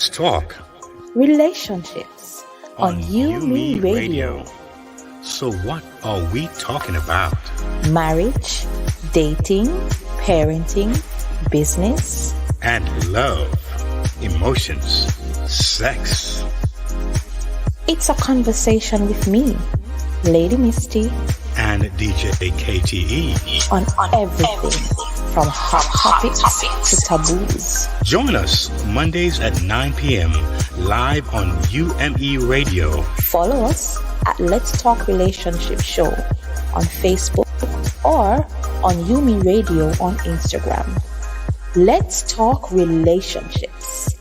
Let's talk relationships on UME UMERADIO. So what are we talking about? Marriage, dating, parenting, business, And love, emotions, sex. it's a conversation with me, Lady Misty, And DJ KTE. on everything from hot topics to taboos. Join us Mondays at 9 p.m. live on UME Radio. Follow us at Let's Talk Relationship Show on Facebook or on Yumi Radio on Instagram. Let's talk relationships,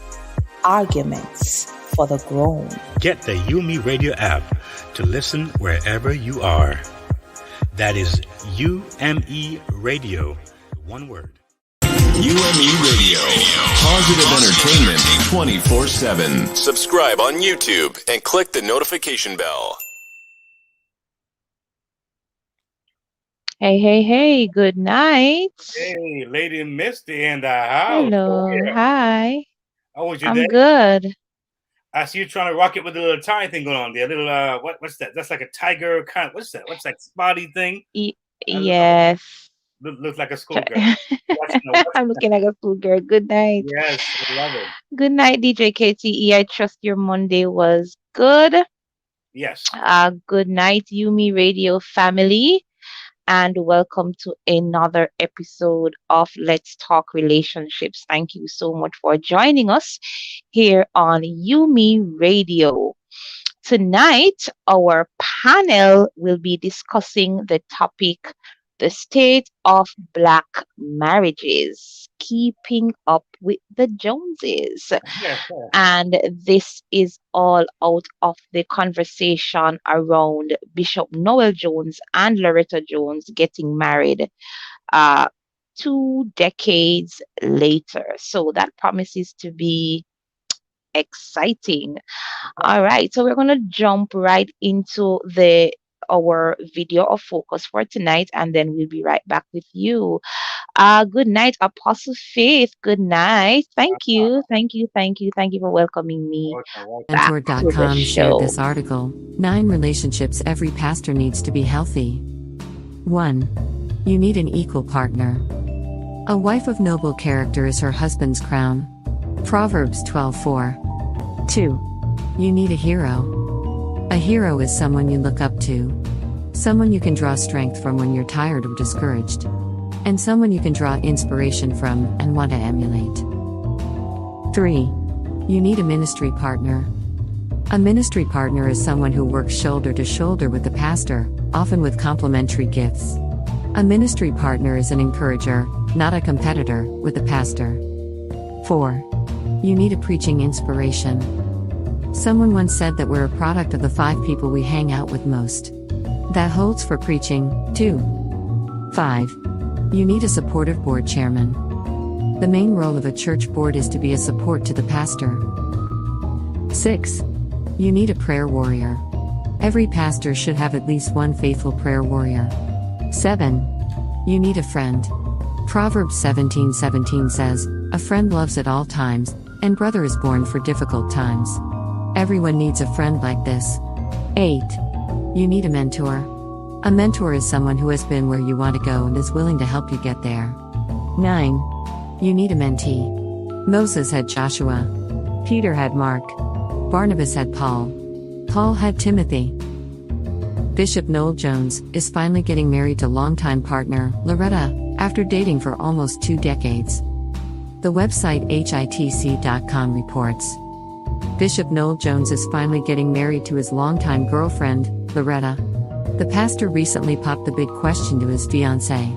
arguments for the grown. Get the UME Radio app to listen wherever you are. That is UME Radio, one word. UME Radio. Positive entertainment 24/7. Subscribe on YouTube and click the notification bell. Hey, good night. Hey, Lady Misty in the house. Hello, hi. How was your I'm day? good. I see you trying to rock it with the little tie thing going on there. Little what's that? That's like a tiger kind of, what's that? What's that spotty thing? Y- I don't know. Yes. Looks like a schoolgirl. I'm looking like a schoolgirl. Good night. Yes, I love it. Good night, DJ KTE. I trust your Monday was good. Yes. Good night, Yumi Radio family, and welcome to another episode of Let's Talk Relationships. Thank you so much for joining us here on Yumi Radio. Tonight, our panel will be discussing the topic, the state of Black marriages, keeping up with the Joneses. Yeah. And this is all out of the conversation around Bishop Noel Jones and Loretta Jones getting married 2 decades later. So that promises to be exciting. All right, so we're going to jump right into our video of focus for tonight, and then we'll be right back with you. Good night, Apostle Faith. Good night. Thank you for welcoming me back to the Mentor.com shared show. this article. 9 relationships every pastor needs to be healthy. 1. You need an equal partner. A wife of noble character is her husband's crown. Proverbs 12:4. 2. You need a hero. A hero is someone you look up to. Someone you can draw strength from when you're tired or discouraged. And someone you can draw inspiration from and want to emulate. 3. You need a ministry partner. A ministry partner is someone who works shoulder to shoulder with the pastor, often with complementary gifts. A ministry partner is an encourager, not a competitor, with the pastor. 4. You need a preaching inspiration. Someone once said that we're a product of the 5 people we hang out with most. That holds for preaching, too. 5. You need a supportive board chairman. The main role of a church board is to be a support to the pastor. 6. You need a prayer warrior. Every pastor should have at least one faithful prayer warrior. 7. You need a friend. Proverbs 17:17 says, "A friend loves at all times, and brother is born for difficult times." Everyone needs a friend like this. 8. You need a mentor. A mentor is someone who has been where you want to go and is willing to help you get there. 9. You need a mentee. Moses had Joshua. Peter had Mark. Barnabas had Paul. Paul had Timothy. Bishop Noel Jones is finally getting married to longtime partner, Loretta, after dating for almost 2 decades. The website hitc.com reports. Bishop Noel Jones is finally getting married to his longtime girlfriend, Loretta. The pastor recently popped the big question to his fiancée.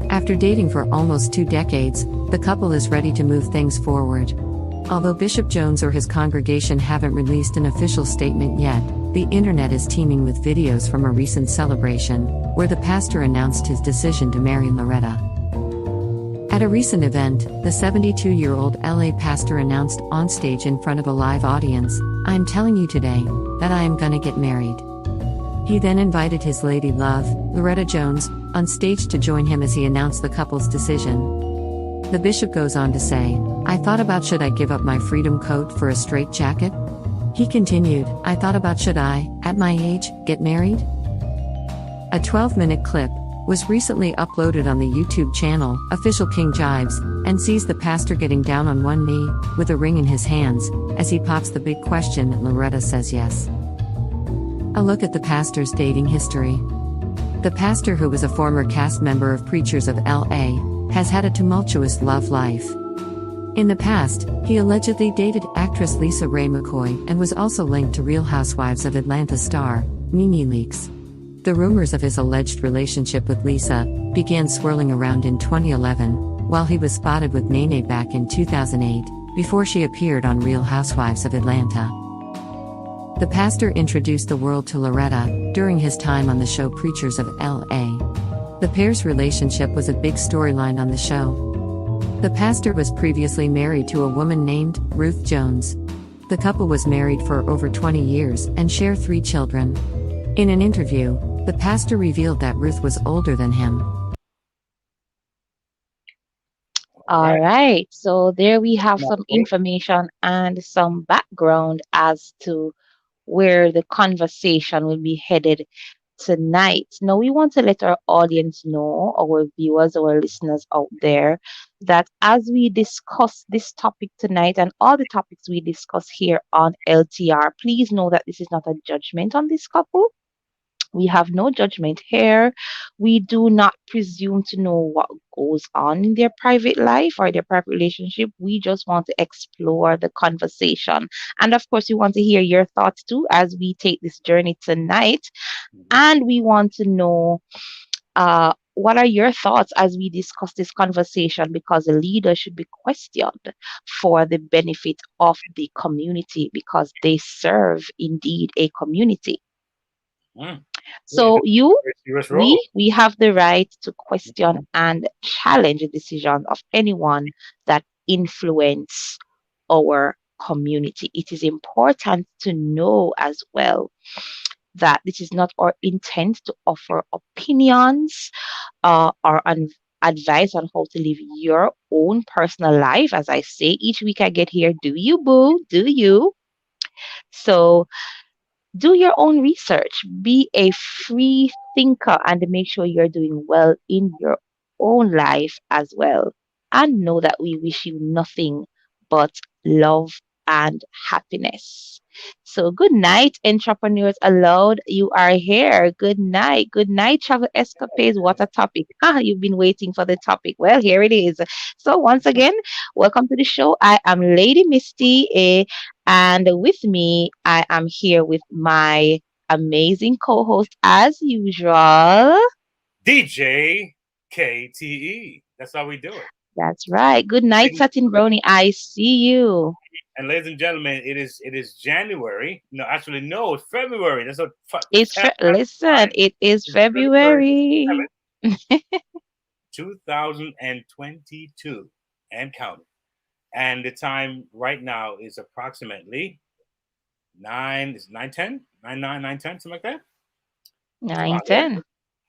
After dating for almost 2 decades, the couple is ready to move things forward. Although Bishop Jones or his congregation haven't released an official statement yet, the internet is teeming with videos from a recent celebration, where the pastor announced his decision to marry Loretta. At a recent event, the 72-year-old LA pastor announced on stage in front of a live audience, "I'm telling you today, that I am gonna get married." He then invited his lady love, Loretta Jones, on stage to join him as he announced the couple's decision. The bishop goes on to say, I thought about should I give up my freedom coat for a straight jacket? He continued, I thought about should I, at my age, get married? A 12-minute clip was recently uploaded on the YouTube channel, Official King Jives, and sees the pastor getting down on one knee, with a ring in his hands, as he pops the big question and Loretta says yes. A look at the pastor's dating history. The pastor, who was a former cast member of Preachers of L.A., has had a tumultuous love life. In the past, he allegedly dated actress Lisa Ray McCoy and was also linked to Real Housewives of Atlanta star, Nene Leakes. The rumors of his alleged relationship with Lisa began swirling around in 2011, while he was spotted with Nene back in 2008, before she appeared on Real Housewives of Atlanta. The pastor introduced the world to Loretta during his time on the show Preachers of L.A. The pair's relationship was a big storyline on the show. The pastor was previously married to a woman named Ruth Jones. The couple was married for over 20 years and share 3 children. In an interview, the pastor revealed that Ruth was older than him. All right. So there we have some information and some background as to where the conversation will be headed tonight. Now, we want to let our audience know, our viewers, our listeners out there, that as we discuss this topic tonight and all the topics we discuss here on LTR, please know that this is not a judgment on this couple. We have no judgment here. We do not presume to know what goes on in their private life or their private relationship. We just want to explore the conversation. And of course, we want to hear your thoughts too as we take this journey tonight. And we want to know what are your thoughts as we discuss this conversation, because the leader should be questioned for the benefit of the community because they serve indeed a community. So we have the right to question and challenge the decisions of anyone that influence our community. It is important to know as well that this is not our intent to offer opinions or advice on how to live your own personal life. As I say each week I get here, do you, boo? Do you? So do your own research. Be a free thinker and make sure you're doing well in your own life as well. And know that we wish you nothing but love and happiness. So good night, entrepreneurs allowed. You are here. Good night. Good night, travel escapades. What a topic. You've been waiting for the topic. Well, here it is. So once again, welcome to the show. I am Lady Misty, and with me, I am here with my amazing co-host as usual, DJ KTE. That's how we do it. That's right. Good night, Satin Brownie. I see you. And ladies and gentlemen, it is January. No, actually, no, it's February. That's what. Listen, it is February 2022 and counting. And the time right now is approximately 9:10, something like that. 9:10.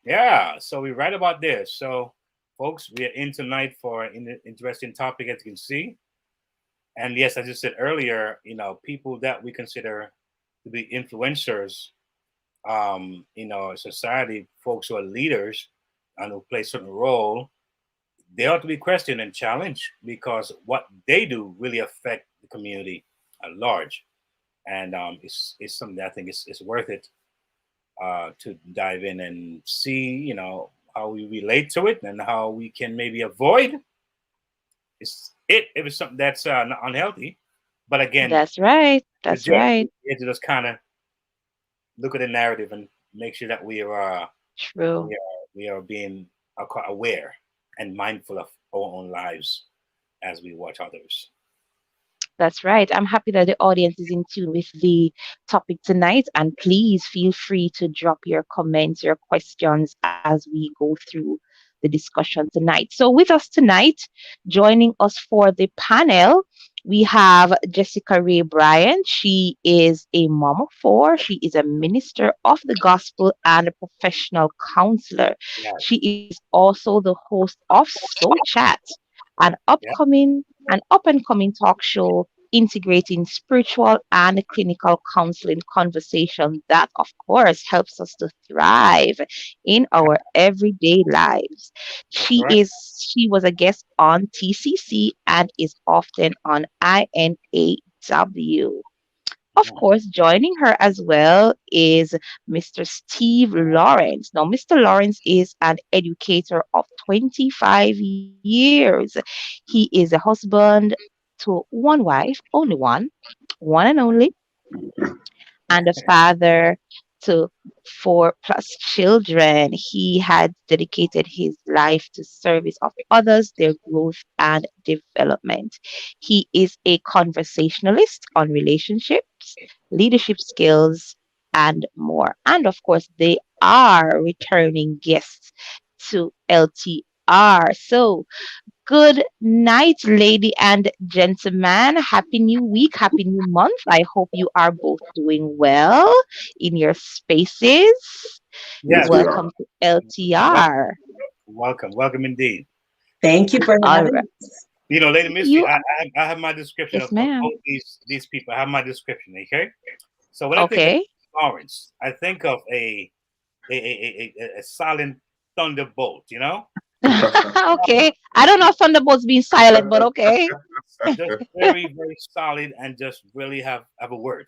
Yeah, so we're right about there. So, folks, we are in tonight for an interesting topic, as you can see. And yes, as I said earlier, people that we consider to be influencers, in our society, folks who are leaders and who play a certain role, they ought to be questioned and challenged because what they do really affect the community at large. And it's something that I think is worth it to dive in and see, how we relate to it and how we can maybe avoid if it's something that's unhealthy. But again, that's right. That's right. You have to just kind of look at the narrative and make sure that we are true. We are being aware and mindful of our own lives as we watch others. That's right. I'm happy that the audience is in tune with the topic tonight. And please feel free to drop your comments, your questions as we go through the discussion tonight. So with us tonight, joining us for the panel, we have Jessica Ray Bryant. She is a mom of 4. She is a minister of the gospel and a professional counselor. Yes. She is also the host of Soul Chat, an Yeah. upcoming an up and coming talk show integrating spiritual and clinical counseling conversation that of course helps us to thrive in our everyday lives. That's right. She was a guest on TCC and is often on INAW. Of Mhm. course, joining her as well is Mr. Steve Lawrence. Now, Mr. Lawrence is an educator of 25 years. He is a husband to one wife, only one and only, and a father to four plus children. He had dedicated his life to service of others, their growth and development. He is a conversationalist on relationships, leadership skills, and more. And of course, they are returning guests to LTR. So, good night, lady and gentlemen. Happy new week, happy new month. I hope you are both doing well in your spaces. Yes, Yes. we are. Welcome to Welcome. LTR. Welcome. Welcome indeed. Thank you for All having right. us. Lady Misty, You, I have my description yes, of ma'am. both these people. I have my description. Okay. So when I think of Okay. Lawrence, I think of a silent thunderbolt. Okay. I don't know if Thunderbolt's being silent, but okay. Just very very solid and just really have a word.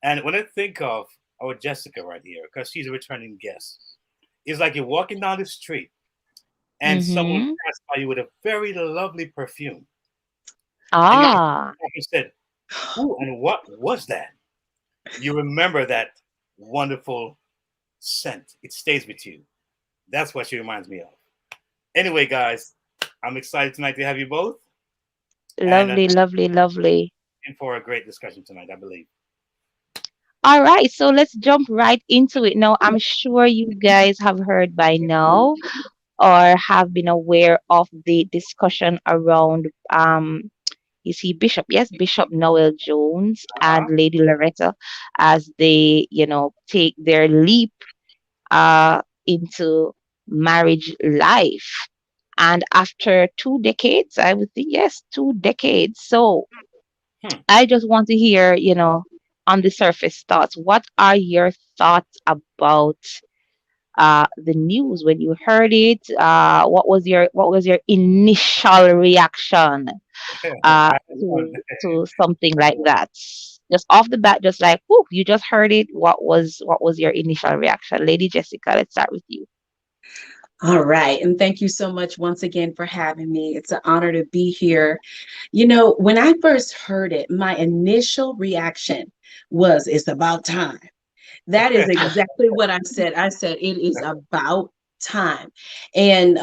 And when I think of our Jessica right here, because she's a returning guest, it's like you're walking down the street and someone Mm-hmm. passed by you with a very lovely perfume, and Ah, you said, "Who and what was that?" You remember that wonderful scent. It stays with you. That's what she reminds me of. Anyway, guys, I'm excited tonight to have you both, and lovely, lovely, lovely. in for a great discussion tonight, I believe. All right, so let's jump right into it. Now, I'm sure you guys have heard by now or have been aware of the discussion around you see Bishop, yes, Bishop Noel Jones and Uh-huh. Lady Loretta as they, take their leap into marriage life. And after 2 decades, I would think, yes, 2 decades. So Hmm. I just want to hear, on the surface thoughts. What are your thoughts about the news when you heard it? What was your initial reaction uh, I had one. to something like that? Just off the bat, just like, whoop, you just heard it. What was your initial reaction, Lady Jessica? Let's start with you. All right. And thank you so much once again for having me. It's an honor to be here. When I first heard it, my initial reaction was, it's about time. That is exactly what I said. I said, it is about time. And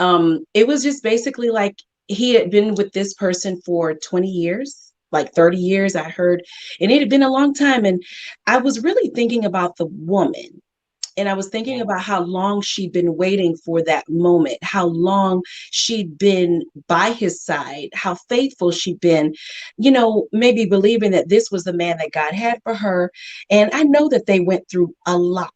it was just basically like he had been with this person for 20 years, like 30 years, I heard, and it had been a long time. And I was really thinking about the woman. And I was thinking about how long she'd been waiting for that moment, how long she'd been by his side, how faithful she'd been, maybe believing that this was the man that God had for her. And I know that they went through a lot.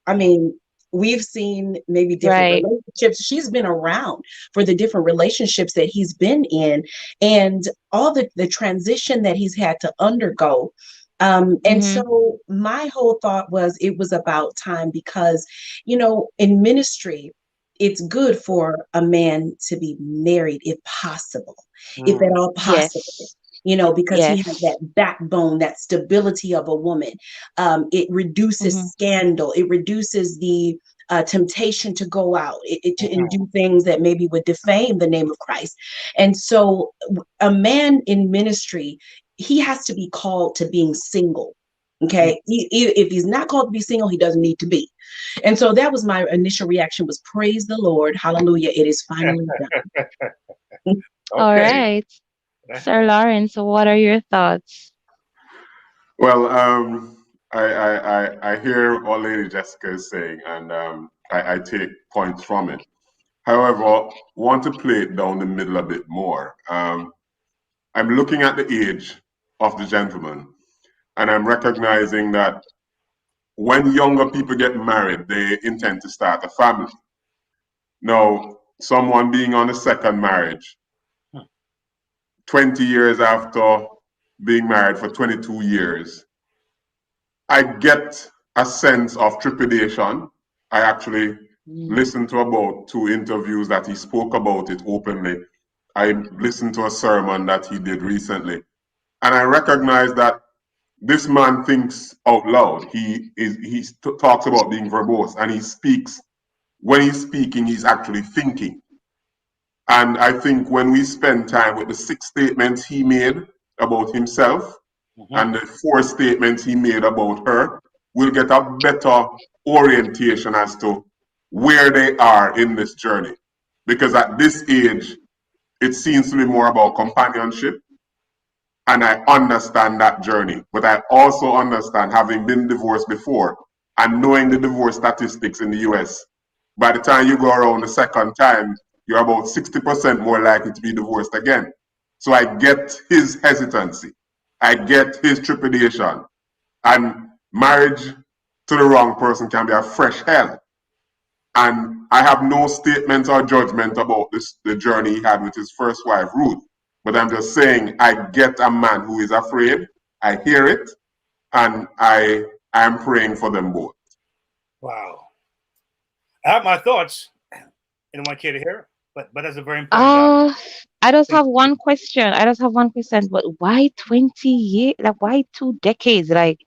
I mean, we've seen maybe different Right. relationships. She's been around for the different relationships that he's been in and all the transition that he's had to undergo. And Mm-hmm. so my whole thought was it was about time because, in ministry, it's good for a man to be married if possible, if at Mm. all possible. Yes. Because he has Yes. that backbone, that stability of a woman. It reduces Mm-hmm. scandal. It reduces the temptation to go out and Mhm. do things that maybe would defame the name of Christ. And so, a man in ministry, he has to be called to being single. Mm. Okay, if he's not called to be single, he doesn't need to be. And so that was my initial reaction: was praise the Lord, hallelujah! It is finally done. All Okay. right. Sir Lawrence, what are your thoughts? Well, I hear what Lady Jessica is saying, and I take points from it. However, want to play it down the middle a bit more. I'm looking at the age of the gentleman, and I'm recognizing that when younger people get married, they intend to start a family. Now, someone being on a second marriage, 20 years after being married for 22 years, I get a sense of trepidation. I actually listened to about 2 interviews that he spoke about it openly. I listened to a sermon that he did recently. And I recognize that this man thinks out loud. He talks about being verbose, and he speaks. When he's speaking, he's actually thinking. And I think when we spend time with the 6 statements he made about himself and the 4 statements he made about her, we'll get a better orientation as to where they are in this journey. Because at this age, it seems to be more about companionship. And I understand that journey. But I also understand, having been divorced before and knowing the divorce statistics in the US, by the time you go around the second time, you're about 60% more likely to be divorced again. So I get his hesitancy. I get his trepidation. And marriage to the wrong person can be a fresh hell. And I have no statement or judgment about the journey he had with his first wife, Ruth. But I'm just saying, I get a man who is afraid. I hear it. And I am praying for them both. Wow. I have my thoughts. Anyone care to hear? But that's a very important I just have one question. But why 20 years? Like, why 2 decades? Like,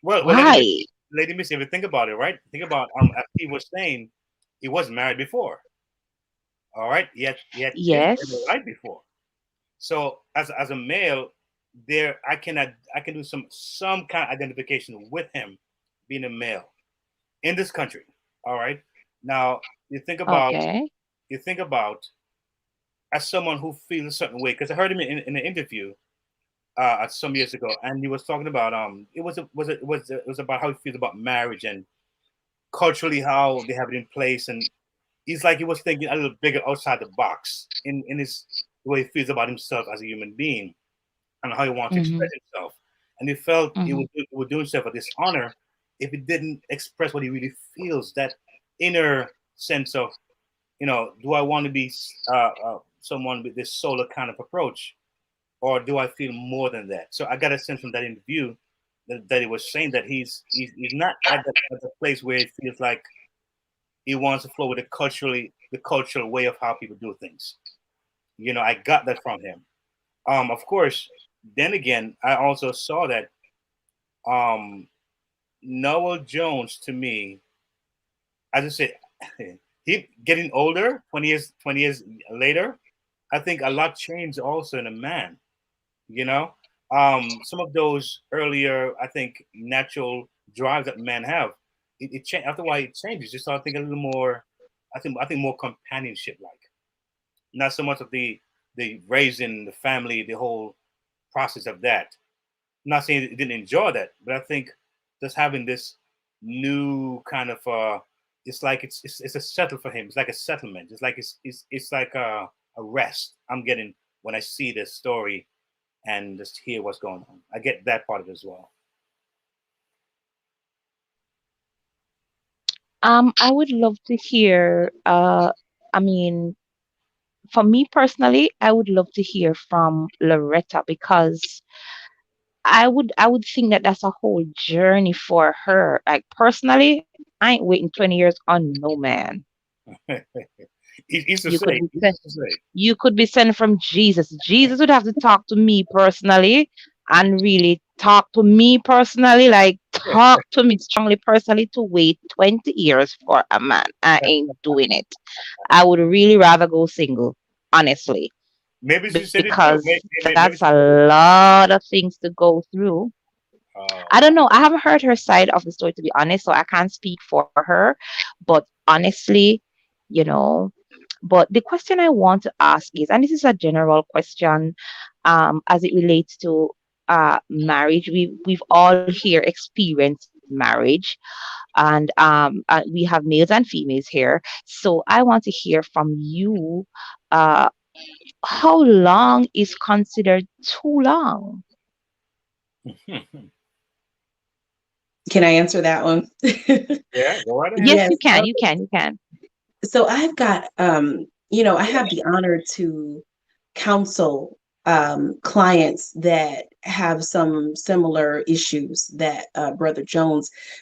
well, why? Lady Miss, if you think about it, right? Think about as he was saying, he was married before. All right, yet Yes. right before. So as a male, there I can do some kind of identification with him being a male in this country. All right. Now you think about as someone who feels a certain way, because I heard him in an interview some years ago, and he was talking about it was about how he feels about marriage and culturally how they have it in place, and he's like he was thinking a little bigger outside the box in his the way he feels about himself as a human being and how he wants to express himself, and he felt he would do himself a dishonor if he didn't express what he really feels, that inner sense of, do I want to be someone with this solar kind of approach, or do I feel more than that? So I got a sense from that interview that he was saying that he's not at the place where it feels like he wants to flow with the cultural way of how people do things. I got that from him. Of course, then again, I also saw that Noel Jones, to me, as I said, he getting older, 20 years later, I think a lot changed also in a man. Some of those earlier, I think, natural drives that men have, it changed. After a while, it changes. Just start thinking a little more. I think more companionship like, not so much of the raising the family, the whole process of that. I'm not saying he didn't enjoy that, but I think just having this new kind of it's like it's a settle for him. It's like a settlement. It's like it's like a rest I'm getting when I see this story and just hear what's going on. I get that part of it as well. I would love to hear. I mean, for me personally, I would love to hear from Loretta, because I would think that that's a whole journey for her. Like, personally, I ain't waiting 20 years on no man. You could be sent from Jesus. Jesus would have to talk to me personally and really talk to me personally, like talk to me strongly personally, to wait 20 years for a man. I ain't doing it. I would really rather go single, honestly, Maybe she said it. Because that's a lot of things to go through. I don't know. I haven't heard her side of the story, to be honest, so I can't speak for her. But honestly, you know, but the question I want to ask is, and this is a general question, as it relates to marriage. We've all here experienced marriage, and we have males and females here. So I want to hear from you. How long is considered too long? Can I answer that one? Yeah, go right ahead. Yes, you can. You can. So I've got, I have the honor to counsel clients that have some similar issues that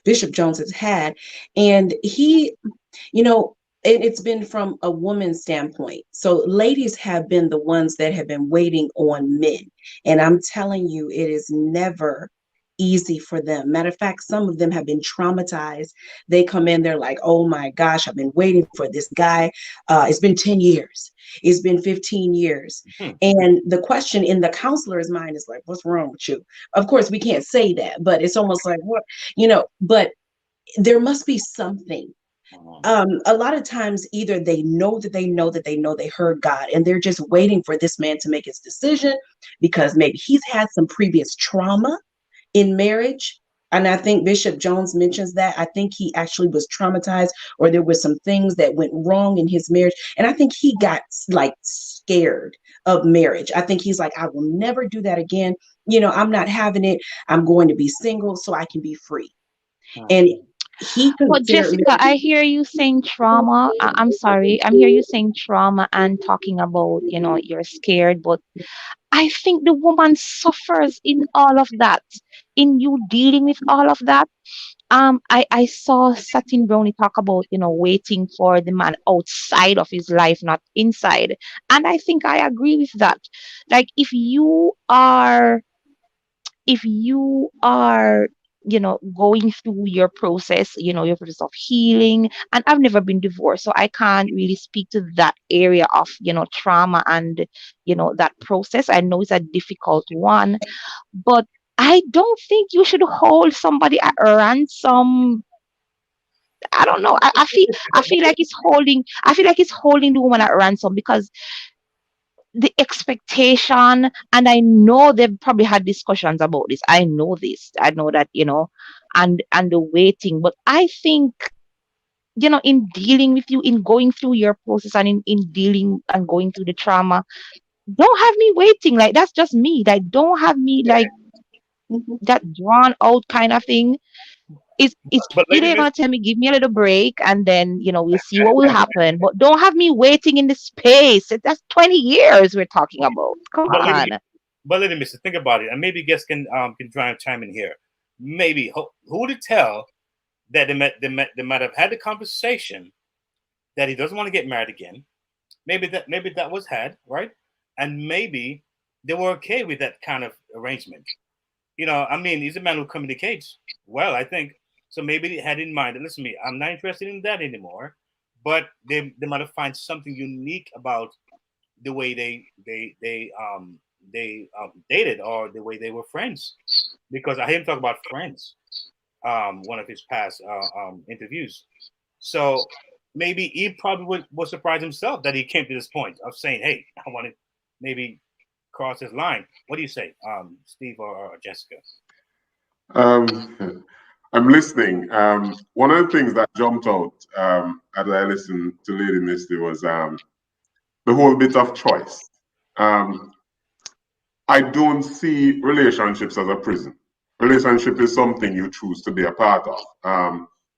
Bishop Jones has had. And he, you know, it's been from a woman's standpoint. So ladies have been the ones that have been waiting on men. And I'm telling you, it is never easy for them. Matter of fact, some of them have been traumatized. They come in, they're like, oh my gosh, I've been waiting for this guy. It's been 10 years. It's been 15 years. And the question in the counselor's mind is like, what's wrong with you? Of course, we can't say that, but it's almost like, what, but there must be something. A lot of times either they know that they heard God and they're just waiting for this man to make his decision because maybe he's had some previous trauma in marriage. And I think Bishop Jones mentions that. I think he actually was traumatized, or there were some things that went wrong in his marriage. And I think he got like scared of marriage. I think he's like, I will never do that again. I'm not having it. I'm going to be single so I can be free. And he But considered Jessica, I hear you saying trauma. I'm sorry. I'm hear you saying trauma and talking about, you're scared, but I think the woman suffers in all of that, in you dealing with all of that. I saw Satin Brownie talk about, waiting for the man outside of his life, not inside. And I think I agree with that. Like if you are going through your process, your process of healing. And I've never been divorced, so I can't really speak to that area of trauma and that process. I know it's a difficult one, but I don't think you should hold somebody at ransom. I don't know. I feel like it's holding the woman at ransom, because the expectation, and I know they've probably had discussions about this. I know this. I know that, and the waiting. But I think, in dealing with you, in going through your process, and in dealing and going through the trauma, don't have me waiting. Like, that's just me. Like, don't have me like that drawn out kind of thing. It's But either Lady you're Miss, gonna tell me, give me a little break, and then we'll see what will happen. But don't have me waiting in the space. That's 20 years we're talking about. Come but on. Lady Miss, think about it, and maybe guests can try and chime in here. Maybe who to tell that they might have had the conversation that he doesn't want to get married again. Maybe that was had, right, and maybe they were okay with that kind of arrangement. I mean, he's a man who communicates well, I think. So maybe they had in mind that, listen to me, I'm not interested in that anymore. But they might have found something unique about the way they dated, or the way they were friends. Because I hear him talk about friends, one of his past interviews. So maybe he probably was surprised himself that he came to this point of saying, hey, I want to maybe cross his line. What do you say, Steve or Jessica? I'm listening. One of the things that jumped out as I listened to Lady Misty was the whole bit of choice. I don't see relationships as a prison. Relationship is something you choose to be a part of.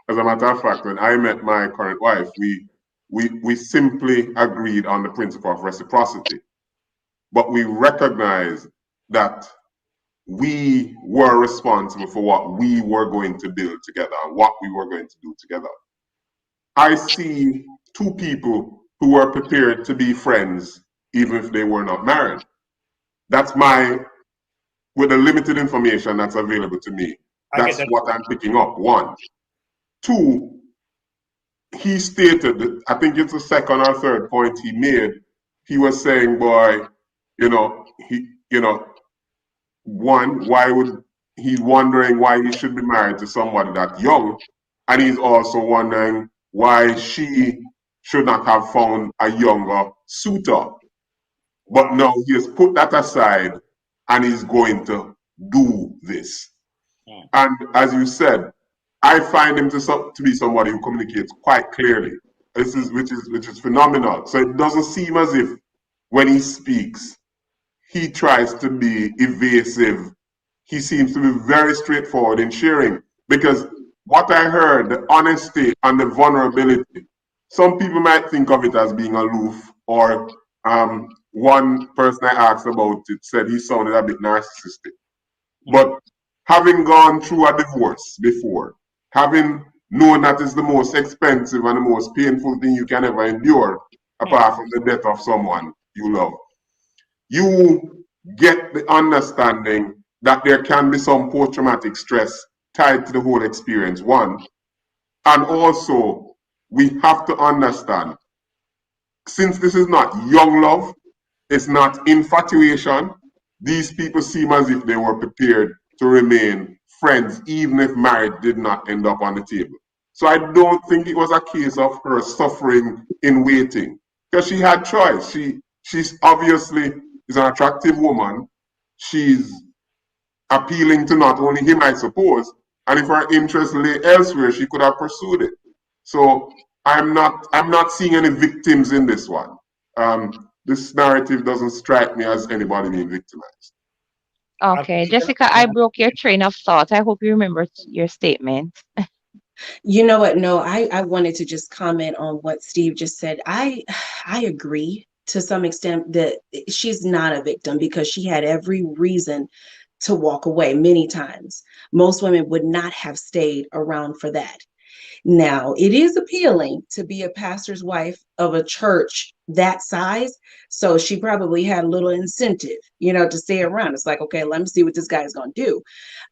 As a matter of fact, when I met my current wife, we simply agreed on the principle of reciprocity. But we recognized that we were responsible for what we were going to build together, what we were going to do together. I see two people who were prepared to be friends even if they were not married. That's with the limited information that's available to me, that's what I'm picking up, one. Two, he stated, I think it's the second or third point he made, he was saying, boy, one, he's wondering why he should be married to somebody that young, and he's also wondering why she should not have found a younger suitor. But now he has put that aside and he's going to do this. And as you said, I find him to be somebody who communicates quite clearly. Which is phenomenal. So it doesn't seem as if when he speaks, he tries to be evasive. He seems to be very straightforward in sharing. Because what I heard, the honesty and the vulnerability, some people might think of it as being aloof or one person I asked about it said he sounded a bit narcissistic. But having gone through a divorce before, having known that is the most expensive and the most painful thing you can ever endure, apart from the death of someone you love, you get the understanding that there can be some post-traumatic stress tied to the whole experience, one. And also, we have to understand, since this is not young love, it's not infatuation, these people seem as if they were prepared to remain friends, even if marriage did not end up on the table. So I don't think it was a case of her suffering in waiting, because she had choice. She's obviously is an attractive woman. She's appealing to not only him, I suppose, and if her interest lay elsewhere, she could have pursued it. So I'm not seeing any victims in this one. This narrative doesn't strike me as anybody being victimized. Okay, Jessica, I broke your train of thought. I hope you remember your statement. You know what? No, I wanted to just comment on what Steve just said. I agree to some extent that she's not a victim because she had every reason to walk away many times. Most women would not have stayed around for that. Now, it is appealing to be a pastor's wife of a church that size. So she probably had a little incentive, to stay around. It's like, okay, let me see what this guy is going to do.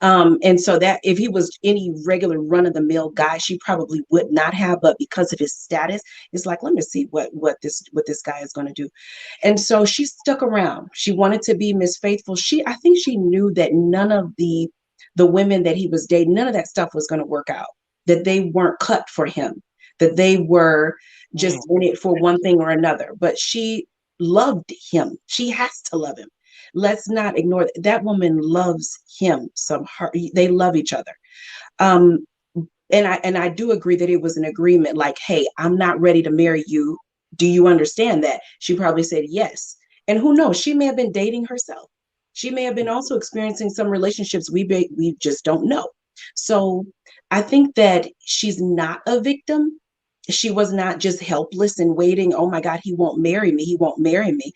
And so that if he was any regular run of the mill guy, she probably would not have. But because of his status, it's like, let me see what this guy is going to do. And so she stuck around. She wanted to be Miss Faithful. I think she knew that none of the women that he was dating, none of that stuff was going to work out, that they weren't cut for him, that they were just in it for one thing or another. But she loved him. She has to love him. Let's not ignore that woman loves him. They love each other. And I do agree that it was an agreement like, hey, I'm not ready to marry you. Do you understand that? She probably said yes. And who knows? She may have been dating herself. She may have been also experiencing some relationships we just don't know. So I think that she's not a victim. She was not just helpless and waiting. Oh my God, he won't marry me. He won't marry me.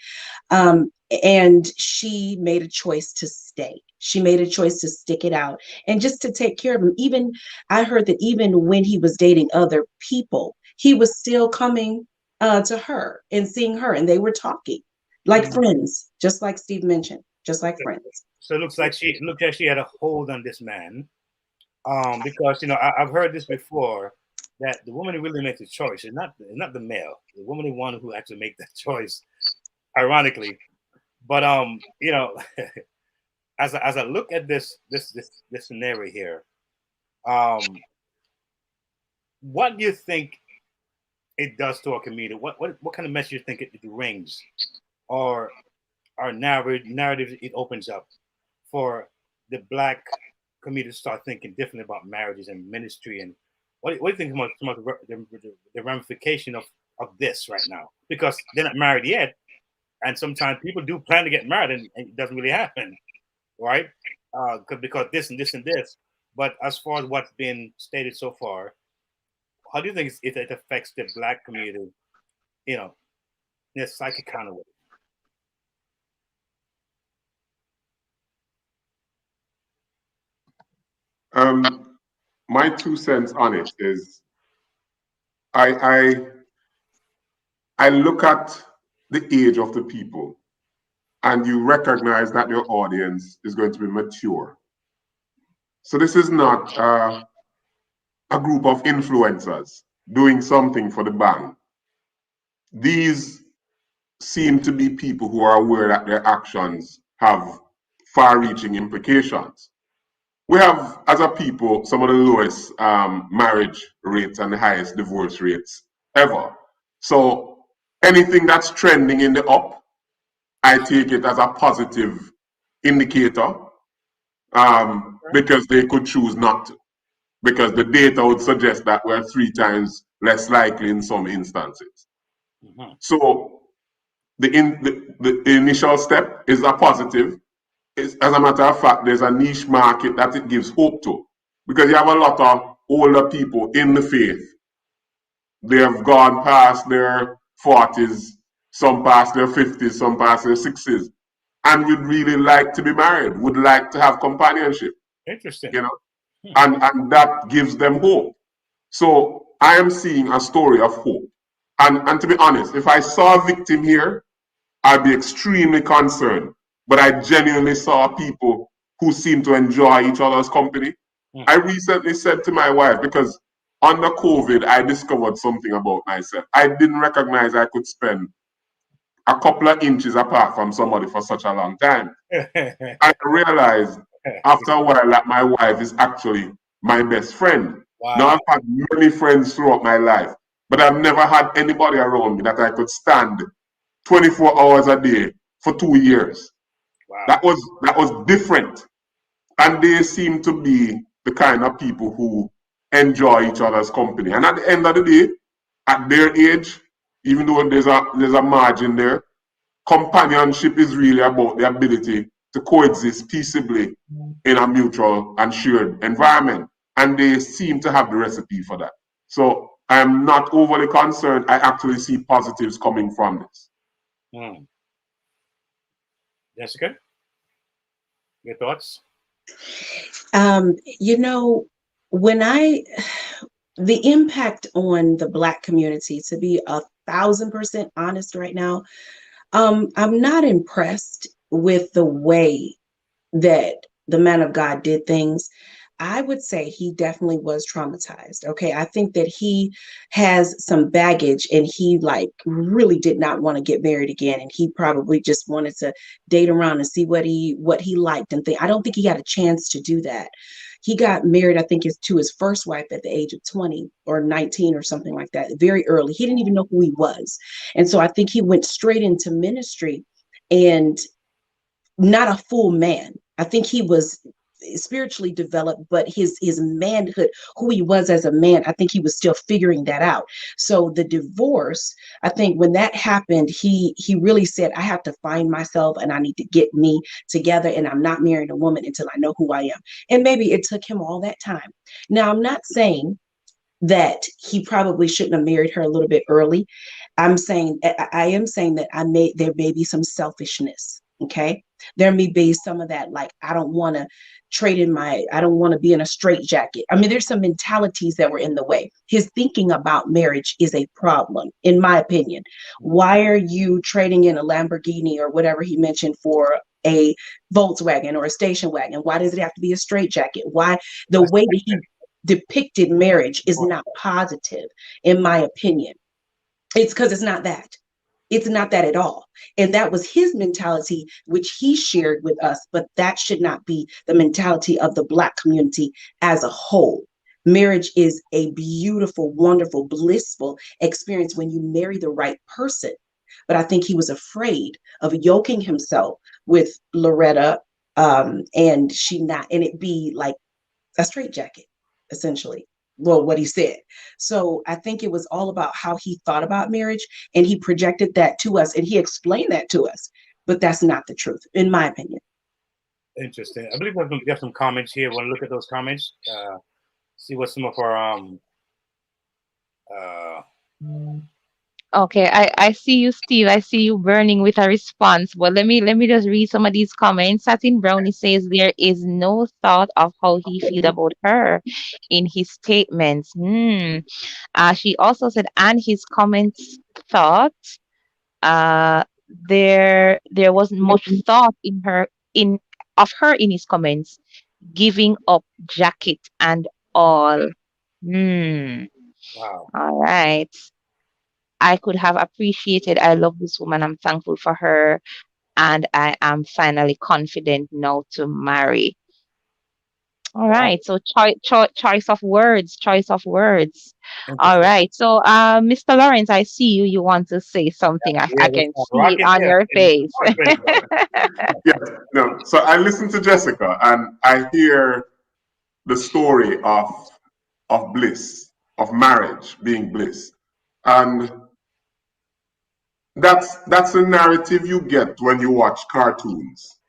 And she made a choice to stay. She made a choice to stick it out and just to take care of him. Even I heard that even when he was dating other people, he was still coming to her and seeing her, and they were talking like friends, just like Steve mentioned, just like friends. So it looks like she had a hold on this man. Because I've heard this before, that the woman who really makes the choice is not the male. The woman is one who actually makes that choice, ironically. But as I look at this scenario here, what do you think it does to our community? What kind of message do you think it rings, or our narrative it opens up for the Black community to start thinking differently about marriages and ministry? And what do you think about the ramification of this right now? Because they're not married yet, and sometimes people do plan to get married and it doesn't really happen, right? Because this and this and this. But as far as what's been stated so far, how do you think it affects the Black community, in a psychic kind of way? My 2 cents on it is I look at the age of the people, and you recognize that your audience is going to be mature. So this is not a group of influencers doing something for the bang. These seem to be people who are aware that their actions have far-reaching implications. We have, as a people, some of the lowest marriage rates and the highest divorce rates ever. So anything that's trending in the up, I take it as a positive indicator, because they could choose not to, because the data would suggest that we're 3 times less likely in some instances. So the initial step is a positive. As a matter of fact, there's a niche market that it gives hope to, because you have a lot of older people in the faith. They have gone past their 40s, some past their 50s, some past their 60s, and would really like to be married, would like to have companionship. Interesting. You know, and that gives them hope. So I am seeing a story of hope. And to be honest, if I saw a victim here, I'd be extremely concerned. But I genuinely saw people who seem to enjoy each other's company. I recently said to my wife, because under COVID, I discovered something about myself. I didn't recognize I could spend a couple of inches apart from somebody for such a long time. I realized after a while that my wife is actually my best friend. Wow. Now, I've had many friends throughout my life, but I've never had anybody around me that I could stand 24 hours a day for 2 years. Wow. That was different. And they seem to be the kind of people who enjoy each other's company. And at the end of the day, at their age, even though there's a margin there, companionship is really about the ability to coexist peaceably in a mutual and shared environment. And they seem to have the recipe for that. So I'm not overly concerned. I actually see positives coming from this. Jessica, your thoughts? You know, the impact on the Black community, to be 1,000% honest right now, I'm not impressed with the way that the man of God did things. I would say he definitely was traumatized. Okay. I think that he has some baggage and he like really did not want to get married again. And he probably just wanted to date around and see what he liked and think. I don't think he got a chance to do that. He got married, I think, to his first wife at the age of 20 or 19 or something like that, very early. He didn't even know who he was. And so I think he went straight into ministry and not a full man. I think he was spiritually developed, but his manhood, who he was as a man, I think he was still figuring that out. So the divorce, I think when that happened, he really said, I have to find myself and I need to get me together, and I'm not marrying a woman until I know who I am. And maybe it took him all that time. Now, I'm not saying that he probably shouldn't have married her a little bit early. I am saying that there may be some selfishness. Okay. There may be some of that, like, I don't want to I don't want to be in a straitjacket. I mean, there's some mentalities that were in the way. His thinking about marriage is a problem, in my opinion. Why are you trading in a Lamborghini or whatever he mentioned for a Volkswagen or a station wagon? Why does it have to be a straitjacket? Why the way that he depicted marriage is not positive, in my opinion. It's because it's not that. It's not that at all. And that was his mentality, which he shared with us, but that should not be the mentality of the Black community as a whole. Marriage is a beautiful, wonderful, blissful experience when you marry the right person. But I think he was afraid of yoking himself with Loretta, and it be like a straitjacket, essentially. Well, what he said. So I think it was all about how he thought about marriage, and he projected that to us and he explained that to us. But that's not the truth, in my opinion. Interesting. I believe we have some comments here. Want to look at those comments? See what some of our Okay, I see you, Steve. I see you burning with a response. Well, let me just read some of these comments. Satin Brownie says there is no thought of how he feel about her in his statements. She also said, and his comments thought there wasn't much thought of her in his comments, giving up jacket and all. wow. All right. I could have appreciated. I love this woman. I'm thankful for her. And I am finally confident now to marry. All right. So choice of words, choice of words. All right. So Mr. Lawrence, I see you. You want to say something. I can see it on your face. Yes, no. So I listen to Jessica and I hear the story of bliss, of marriage being bliss. And that's a narrative you get when you watch cartoons.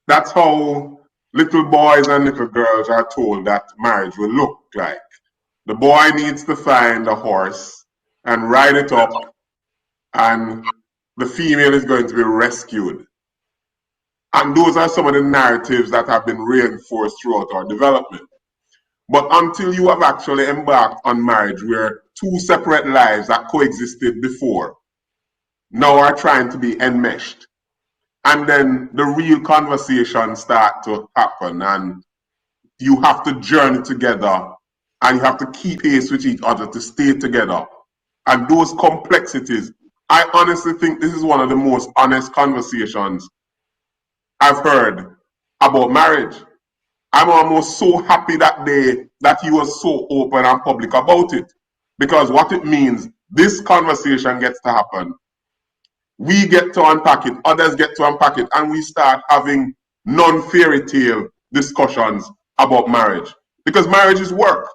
That's how little boys and little girls are told that marriage will look like. The boy needs to find a horse, and ride it up, and the female is going to be rescued. And those are some of the narratives that have been reinforced throughout our development. But until you have actually embarked on marriage where two separate lives that coexisted before now are trying to be enmeshed, and then the real conversations start to happen, and you have to journey together, and you have to keep pace with each other to stay together. And those complexities, I honestly think this is one of the most honest conversations I've heard about marriage. I'm almost so happy that day that he was so open and public about it. Because what it means, this conversation gets to happen. We get to unpack it, others get to unpack it, and we start having non-fairy tale discussions about marriage. Because marriage is work.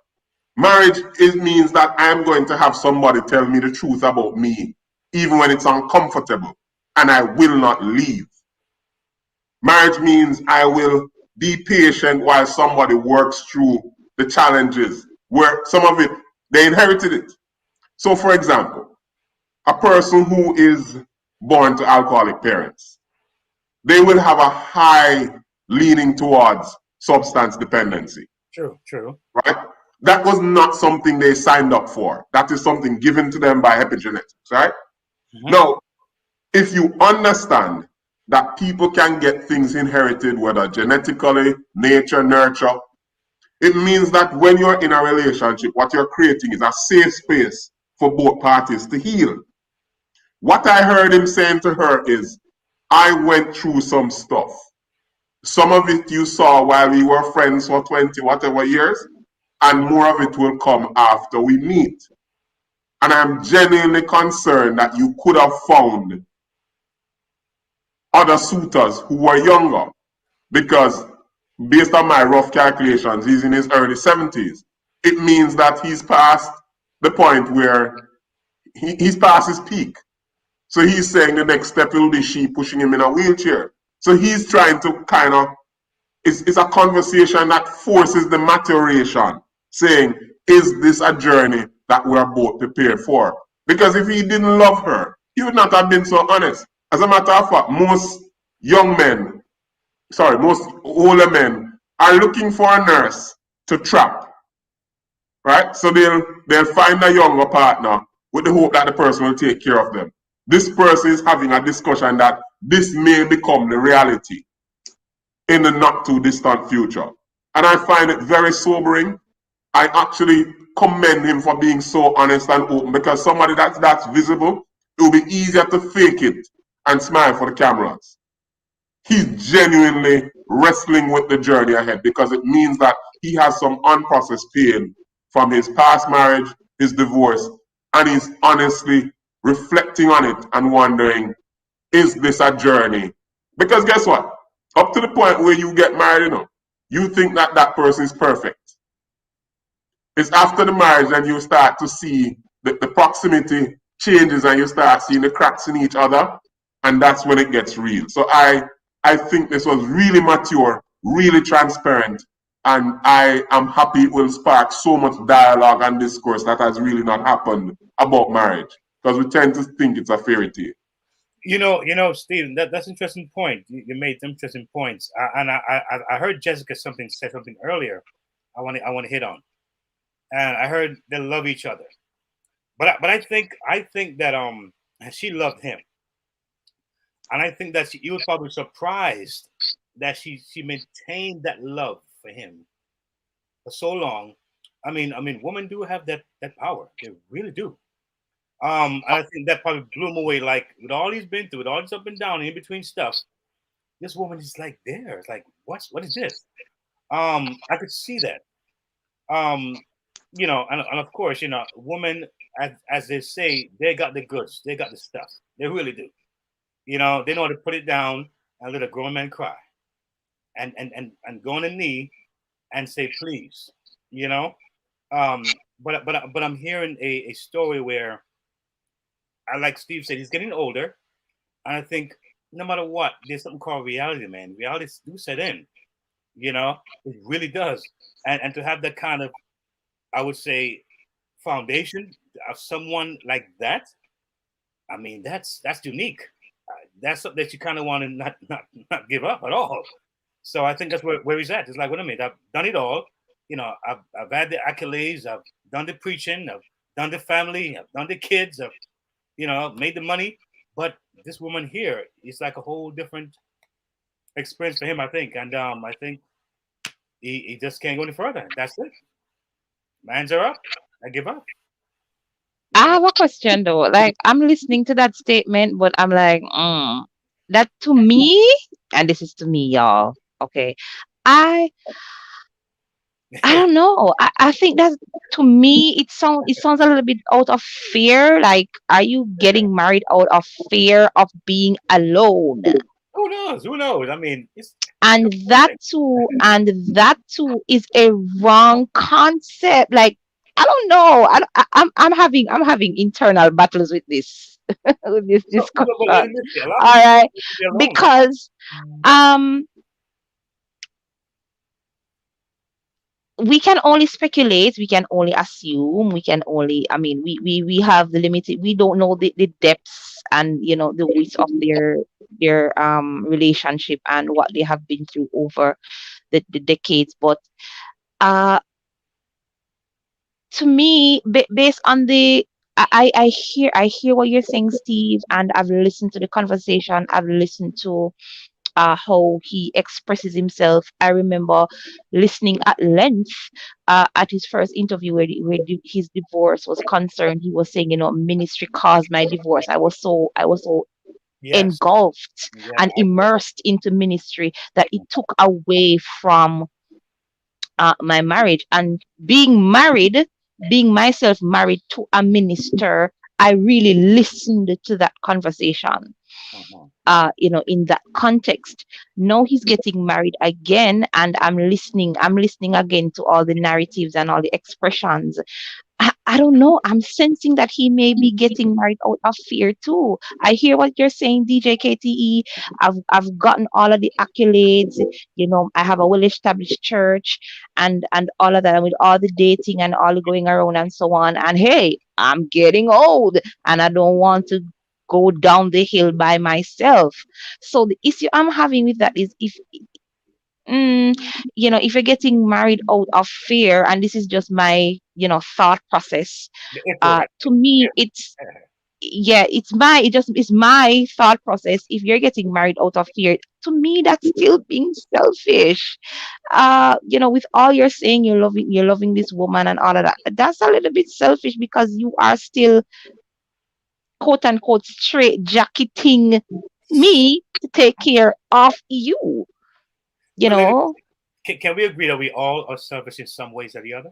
Marriage means that I'm going to have somebody tell me the truth about me, even when it's uncomfortable, and I will not leave. Marriage means I will be patient while somebody works through the challenges, where some of it, they inherited it. So for example, a person who is born to alcoholic parents, they will have a high leaning towards substance dependency. True, true. Right? That was not something they signed up for. That is something given to them by epigenetics, right? Mm-hmm. Now, if you understand that people can get things inherited, whether genetically, nature, nurture, it means that when you're in a relationship, what you're creating is a safe space for both parties to heal. What I heard him saying to her is, I went through some stuff. Some of it you saw while we were friends for 20 whatever years, and more of it will come after we meet. And I'm genuinely concerned that you could have found other suitors who were younger, because based on my rough calculations, he's in his early 70s. It means that he's past the point where he's past his peak. So he's saying the next step will be she pushing him in a wheelchair. So he's trying to kind of, it's a conversation that forces the maturation, saying, is this a journey that we're both prepared for? Because if he didn't love her, he would not have been so honest. As a matter of fact, most older men are looking for a nurse to trap, right? So they'll find a younger partner with the hope that the person will take care of them. This person is having a discussion that this may become the reality in the not too distant future. And I find it very sobering. I actually commend him for being so honest and open, because somebody that's visible, it will be easier to fake it and smile for the cameras. He's genuinely wrestling with the journey ahead, because it means that he has some unprocessed pain from his past marriage, his divorce, and he's honestly reflecting on it and wondering, is this a journey? Because guess what? Up to the point where you get married, you think that that person is perfect. It's after the marriage that you start to see the proximity changes, and you start seeing the cracks in each other, and that's when it gets real. So I think this was really mature, really transparent, and I am happy it will spark so much dialogue and discourse that has really not happened about marriage, because we tend to think it's a fairy tale. You know, Stephen, that's an interesting point. You made some interesting points, and I heard Jessica say something earlier. I want to hit on, and I heard they love each other, but I think that she loved him, and I think that he was probably surprised that she maintained that love for him for so long. I mean, women do have that power. They really do. And I think that probably blew him away. Like, with all he's been through, with all this up and down, in between stuff, this woman is like there. It's like, what is this? I could see that. And of course, women, as they say, they got the goods, they got the stuff. They really do. They know how to put it down and let a grown man cry, and go on a knee and say please. But I'm hearing a story where, like Steve said, he's getting older, and I think no matter what, there's something called reality, man. Reality do set in, it really does, and to have that kind of, I would say, foundation of someone like that, I mean, that's unique. That's something that you kind of want to not give up at all. So I think that's where he's at. It's like, wait a minute, I've done it all. I've had the accolades, I've done the preaching, I've done the family, I've done the kids, I've made the money. But this woman here is like a whole different experience for him, I think. And I think he just can't go any further. That's it. Mans are up. I give up. I have a question though. Like I'm listening to that statement, but I'm like, that to me, and this is to me, y'all. Okay. I I don't know. I think that to me it sounds a little bit out of fear. Like, are you getting married out of fear of being alone? Who knows? Who knows? I mean, it's And that too is a wrong concept. Like, I don't know. I'm having internal battles with this with this but let discussion. me say, a lot of All people right, be alone. because um we can only speculate, we can only assume, we can only, I mean, we have the limited, we don't know the depths and the width of their relationship and what they have been through over the decades. But uh to me, based on the I hear what you're saying, Steve, and I've listened to the conversation, I've listened to how he expresses himself. I remember listening at length at his first interview his divorce was concerned. He was saying, ministry caused my divorce. I was so Yes. engulfed Yeah. and immersed into ministry that it took away from my marriage. And being myself married to a minister, I really listened to that conversation Mhm. in that context. Now he's getting married again, and I'm listening again to all the narratives and all the expressions. I don't know. I'm sensing that he may be getting married out of fear too. I hear what you're saying, DJ KTE. I've gotten all of the accolades. I have a well-established church and all of that, and with all the dating and all the going around and so on. And hey, I'm getting old, and I don't want to go down the hill by myself. So the issue I'm having with that is mm, if you're getting married out of fear, and this is just my, thought process, The echo right to me, it's, there. yeah, it's my thought process. If you're getting married out of fear, to me, that's still being selfish. With all you're saying, you're loving this woman and all of that. That's a little bit selfish because you are still, quote unquote, straight jacketing me to take care of you. You But know, can we agree that we all are selfish in some ways or the other?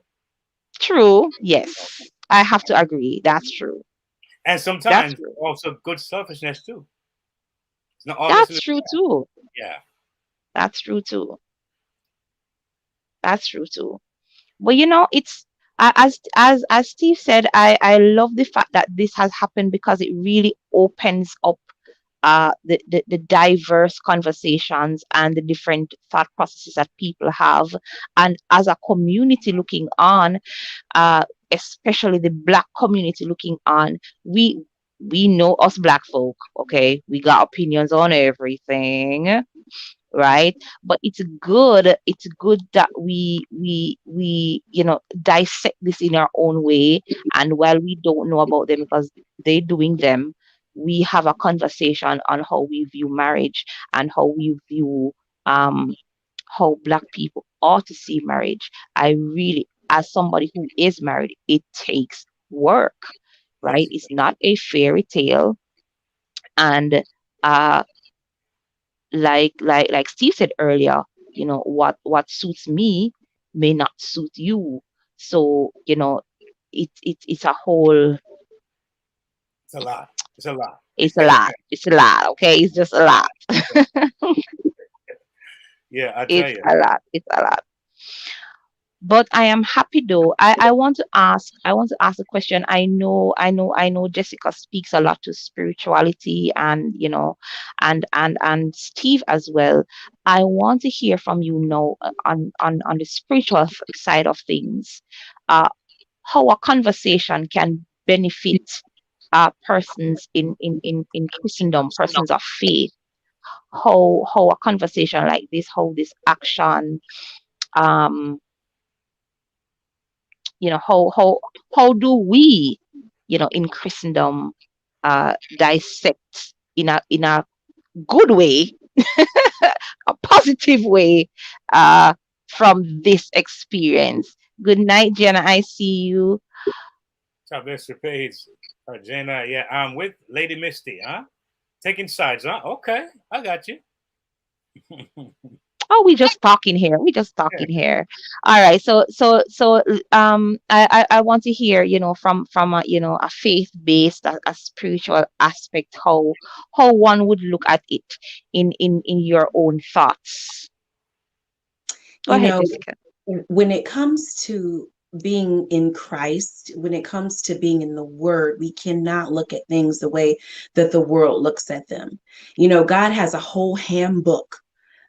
True. Yes. I have to agree. That's true. And That's sometimes true. also good selfishness too. It's not all That's necessarily true too. yeah. That's true too. That's true too. But it's, as Steve said, I love the fact that this has happened because it really opens up the diverse conversations and the different thought processes that people have. And as a community looking on, uh, especially the Black community looking on, we know us Black folk, okay? We got opinions on everything, right? But it's good that we dissect this in our own way. And while we don't know about them because they're doing them, we have a conversation on how we view marriage and how we view um how Black people ought to see marriage. I really, as somebody who is married, it takes work, right? Yes. It's not a fairy tale. And uh like Steve said earlier, what suits me may not suit you. So, it's a whole, It's a lot. It's a lot. it's a lot. It's a lot, okay? It's just a lot. Yeah, I tell It's you. a lot. It's a lot. But I am happy though. I want to ask a question. I know Jessica speaks a lot to spirituality, and and Steve as well. I want to hear from you now, on the spiritual side of things. Uh how a conversation can benefit persons in Christendom, persons of faith, how a conversation like this, how this action, um, how do we, in Christendom, dissect in a good way, a positive way, from this experience. Good night, Jenna. I see you. God bless your page, Jenna. Yeah, I'm with Lady Misty, huh? Taking sides, huh? Okay, I got you. Oh, we just talking here. We just talking here. All right. I want to hear, from a, a faith-based, a spiritual aspect, how one would look at it in your own thoughts. Go You ahead, know, Jessica. when it comes to being in Christ, when it comes to being in the Word, we cannot look at things the way that the world looks at them. God has a whole handbook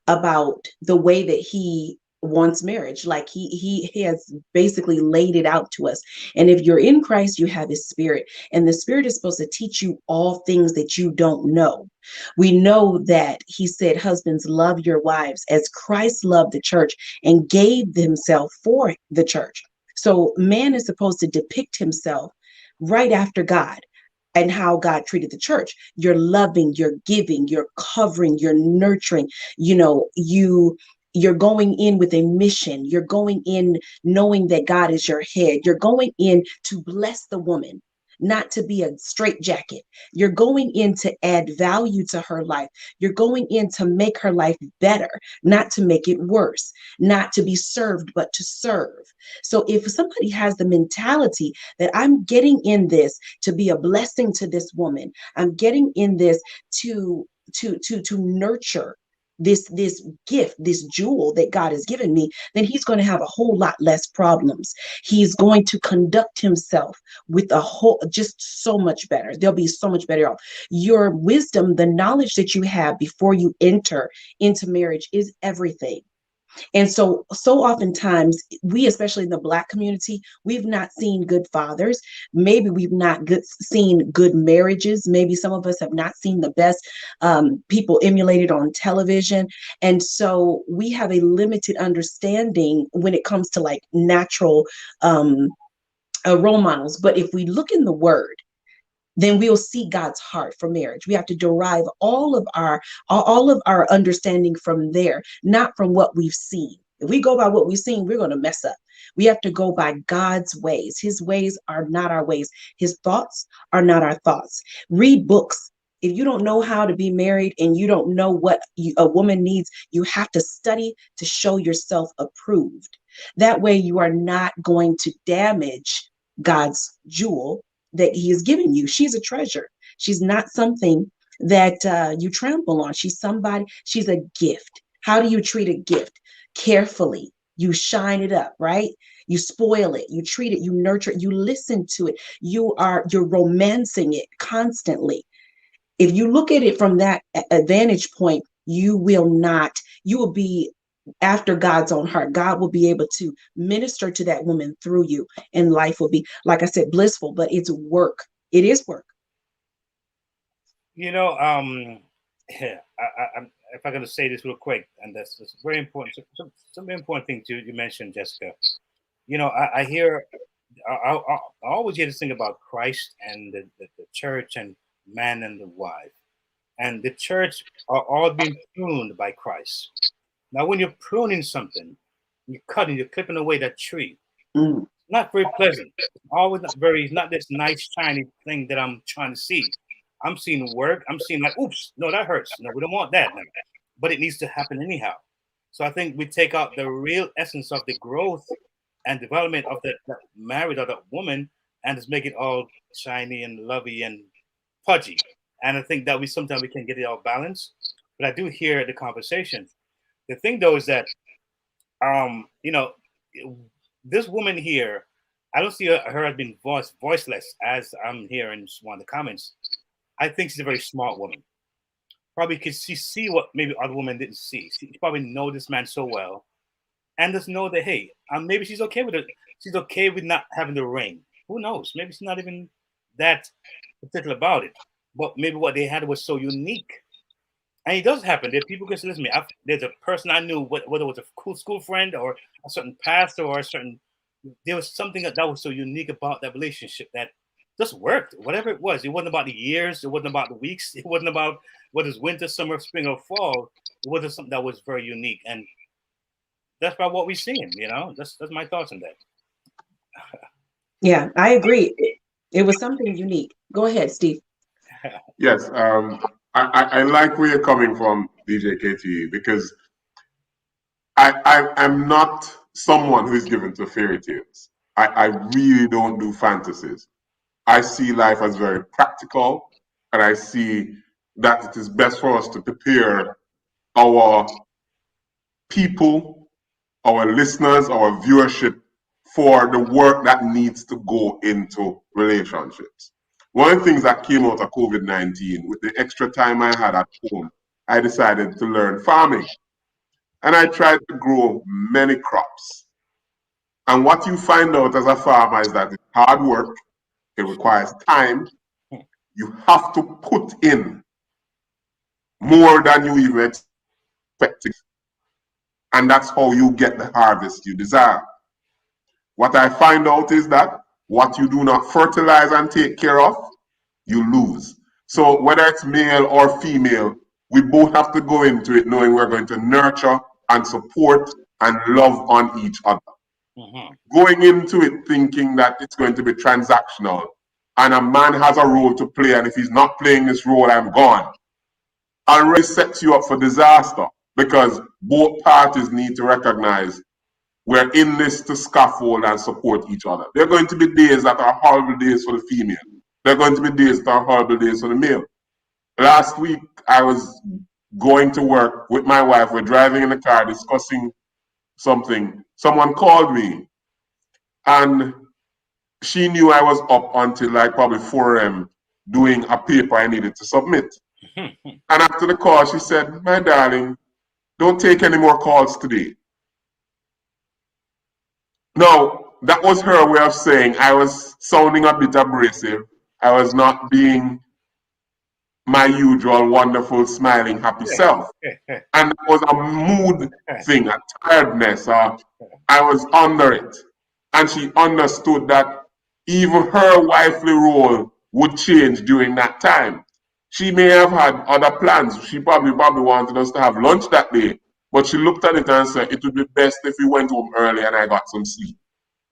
about the way that he wants marriage. Like he has basically laid it out to us. And if you're in Christ, you have his spirit, and the spirit is supposed to teach you all things that you don't know. We know that he said, husbands, love your wives as Christ loved the church and gave himself for the church. So man is supposed to depict himself right after God and how God treated the church. You're loving, you're giving, you're covering, you're nurturing. You're going in with a mission. You're going in knowing that God is your head. You're going in to bless the woman, not to be a straitjacket. You're going in to add value to her life. You're going in to make her life better, not to make it worse, not to be served, but to serve. So if somebody has the mentality that I'm getting in this to be a blessing to this woman, I'm getting in this to nurture this gift, this jewel that God has given me, then he's going to have a whole lot less problems. He's going to conduct himself with a whole, just so much better. They'll be so much better off. Your wisdom, the knowledge that you have before you enter into marriage is everything. And so oftentimes we, especially in the Black community, we've not seen good fathers. Maybe we've not seen good marriages. Maybe some of us have not seen the best people emulated on television. And so we have a limited understanding when it comes to like natural role models. But if we look in the word, then we'll see God's heart for marriage. We have to derive all of our understanding from there, not from what we've seen. If we go by what we've seen, we're going to mess up. We have to go by God's ways. His ways are not our ways. His thoughts are not our thoughts. Read books. If you don't know how to be married and you don't know what a woman needs, you have to study to show yourself approved. That way you are not going to damage God's jewel that he has given you. She's a treasure. She's not something that you trample on. She's a gift. How do you treat a gift? Carefully. You shine it up, right? You spoil it, you treat it, you nurture it, you listen to it. You're romancing it constantly. If you look at it from that vantage point, you will be after God's own heart. God will be able to minister to that woman through you, and life will be, like I said, blissful, but it's work. It is work. If I'm going to say this real quick, and that's very important. Some very important things you mentioned, Jessica. I hear, I always hear this thing about Christ and the church and man and the wife. And the church are all being pruned by Christ. Now, when you're pruning something, you're clipping away that tree. Mm. Not very pleasant. It's not this nice, shiny thing that I'm trying to see. I'm seeing work. I'm seeing like, oops, no, that hurts. No, we don't want that now. But it needs to happen anyhow. So I think we take out the real essence of the growth and development of that marriage or that woman and just make it all shiny and lovey and pudgy. And I think that sometimes we can get it all balanced. But I do hear the conversation. The thing though is that, this woman here, I don't see her as being voiceless as I'm hearing one of the comments. I think she's a very smart woman. Probably because she see what maybe other women didn't see. She probably know this man so well, and just know that hey, maybe she's okay with it. She's okay with not having the ring. Who knows? Maybe she's not even that particular about it. But maybe what they had was so unique. And it does happen. There are people who say, listen to me. There's a person I knew, whether it was a cool school friend or a certain pastor or a certain, there was something that was so unique about that relationship that just worked. Whatever it was, it wasn't about the years, it wasn't about the weeks, it wasn't about whether it's winter, summer, spring, or fall. It was something that was very unique, and that's about what we're seeing. That's my thoughts on that. Yeah, I agree. It was something unique. Go ahead, Steve. Yes, I like where you're coming from, DJ KT, because I'm not someone who is given to fairy tales. I really don't do fantasies. I see life as very practical, and I see that it is best for us to prepare our people, our listeners, our viewership for the work that needs to go into relationships. One of the things that came out of COVID-19, with the extra time I had at home, I decided to learn farming. And I tried to grow many crops. And what you find out as a farmer is that it's hard work, it requires time. You have to put in more than you even expected. And that's how you get the harvest you desire. What I find out is that what you do not fertilize and take care of, you lose. So whether it's male or female, we both have to go into it knowing we're going to nurture and support and love on each other. Mm-hmm. Going into it thinking that it's going to be transactional and a man has a role to play, and if he's not playing this role, I'm gone, already sets you up for disaster, because both parties need to recognize we're in this to scaffold and support each other. There are going to be days that are horrible days for the female. There are going to be days that are horrible days for the male. Last week, I was going to work with my wife. We're driving in the car discussing something. Someone called me, and she knew I was up until like probably 4 a.m. doing a paper I needed to submit. And after the call, she said, "My darling, don't take any more calls today." Now, that was her way of saying I was sounding a bit abrasive. I was not being my usual wonderful, smiling, happy self. And it was a mood thing, a tiredness. I was under it. And she understood that even her wifely role would change during that time. She may have had other plans. She probably wanted us to have lunch that day. But she looked at it and said, it would be best if we went home early and I got some sleep.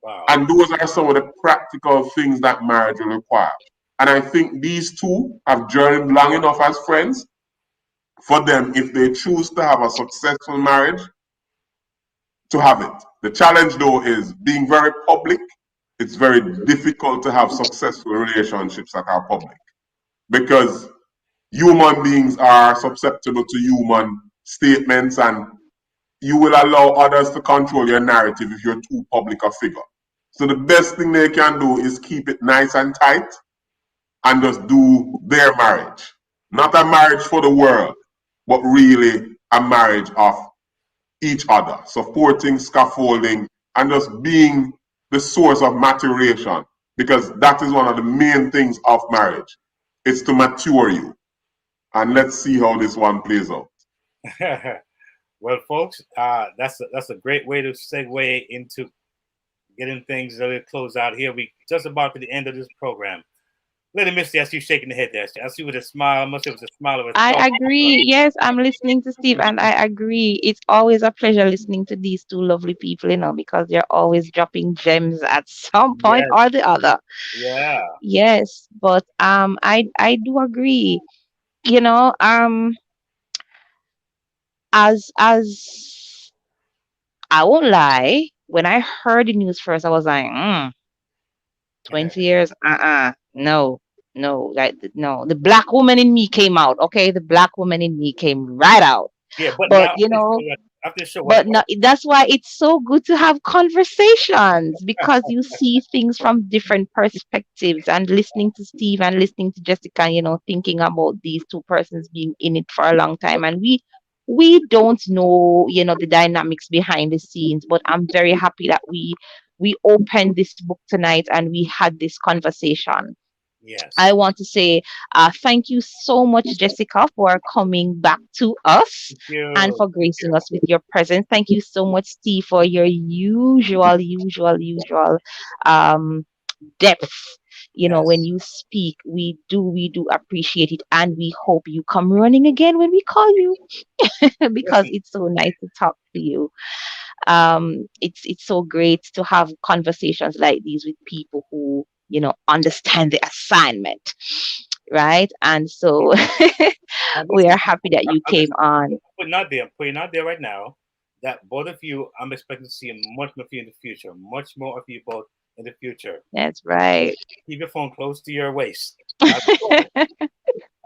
Wow. And those are some of the practical things that marriage will require. And I think these two have journeyed long enough as friends for them, if they choose to have a successful marriage, to have it. The challenge, though, is being very public. It's very difficult to have successful relationships that are public, because human beings are susceptible to human statements, and you will allow others to control your narrative if you're too public a figure. So the best thing they can do is keep it nice and tight and just do their marriage. Not a marriage for the world, but really a marriage of each other, supporting, scaffolding, and just being the source of maturation, because that is one of the main things of marriage. It's to mature you. And let's see how this one plays out. Well, folks, that's a great way to segue into getting things ready to close out here. We just about to the end of this program. Lady Misty, I see you shaking the head there. I see with a smile. I must say it was a smile of a I agree. Yes, I'm listening to Steve, and I agree. It's always a pleasure listening to these two lovely people, because they're always dropping gems at some point or the other. Yeah. Yes, but I do agree. As I won't lie, when I heard the news first, I was like, 20 years, no, no. The black woman in me came out, okay? The black woman in me came right out. Yeah, but now, after the show, but no, that's why it's so good to have conversations, because you see things from different perspectives, and listening to Steve and listening to Jessica, thinking about these two persons being in it for a long time. And we we don't know, the dynamics behind the scenes, but I'm very happy that we opened this book tonight and we had this conversation. I Yes. want to say thank you so much, Jessica, for coming back to us Thank and you. for Thank gracing you. us with your presence. Thank you so much, Steve, for your usual um, depth. When Yes. you speak, we do appreciate it, and we hope you come running again when we call you because Listen. it's so nice to talk to you. It's so great to have conversations like these with people who understand the assignment, right? And so And we are listen, happy that you I'm came just on. putting out there. I'm putting out there right now that both of you, I'm expecting to see much more of you in the future. Much more of you both in the future. That's right. Keep your phone close to your waist. That's all.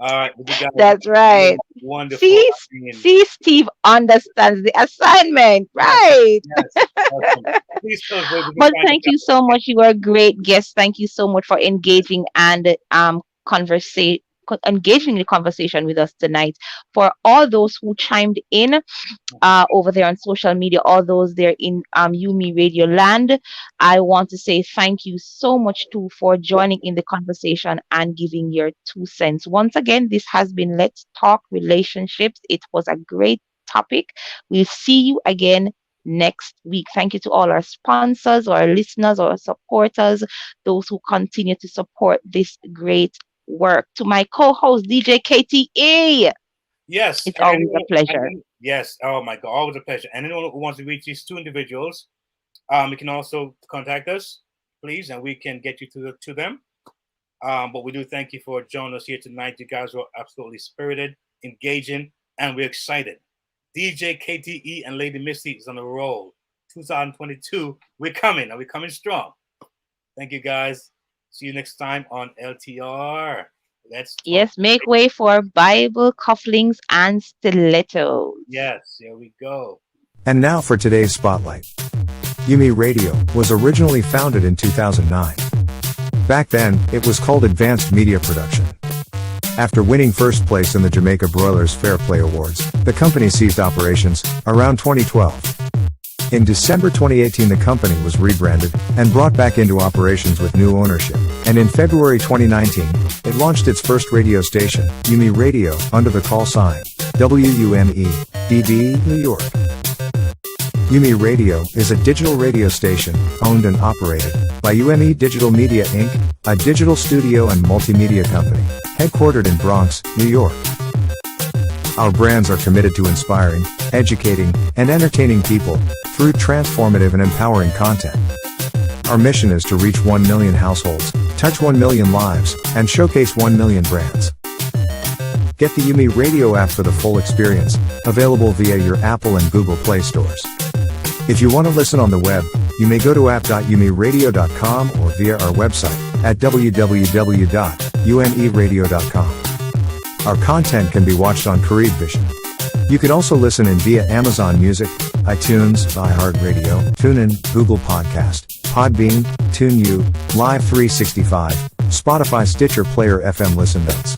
All right, but you guys have That's been right. wonderful. See, I mean, see, Steve understands the assignment, yes, right? yes, awesome. Please tell us where we can But find thank you you so much. You were a great guest. Thank you so much for engaging and engaging in the conversation with us tonight. For all those who chimed in guys. over there on social media, all those there in Yumi Radio Land, I want to say thank you so much too for joining in the conversation and giving your 2 cents. Once again, this has been Let's Talk Relationships. It was a great topic. We'll see you again next week. Thank you to all our sponsors, our listeners, our supporters, those who continue to support this great work. To my co-host DJ KTE, Yes, it's always a pleasure. yes. Oh my God, always a pleasure. And anyone who wants to reach these two individuals, you can also contact us, please, and we can get you to them. But we do thank you for joining us here tonight. You guys were absolutely spirited, engaging, and we're excited. DJ KTE and Lady Misty is on the roll. 2022, we're coming, and we're coming strong. Thank you, guys. See you next time on LTR. Let's talk. Yes, make way for Bible cufflinks and stilettos. Yes, here we go. And now for today's spotlight. UME-Radio was originally founded in 2009. Back then, it was called Advanced Media Production. After winning first place in the Jamaica Broilers Fair Play Awards, the company ceased operations around 2012. In December 2018, the company was rebranded and brought back into operations with new ownership. And in February 2019, it launched its first radio station, UME-Radio, under the call sign WUME-DB, New York. UME-Radio is a digital radio station owned and operated by UME Digital Media Inc., a digital studio and multimedia company headquartered in Bronx, New York. Our brands are committed to inspiring, educating, and entertaining people through transformative and empowering content. Our mission is to reach 1 million households, touch 1 million lives, and showcase 1 million brands. Get the UME-Radio app for the full experience, available via your Apple and Google Play stores. If you want to listen on the web, you may go to app.umeradio.com or via our website at www.umeradio.com. Our content can be watched on Carib Vision. You can also listen in via Amazon Music, iTunes, iHeartRadio, TuneIn, Google Podcast, Podbean, TuneU, Live 365, Spotify, Stitcher Player, FM Listen Notes.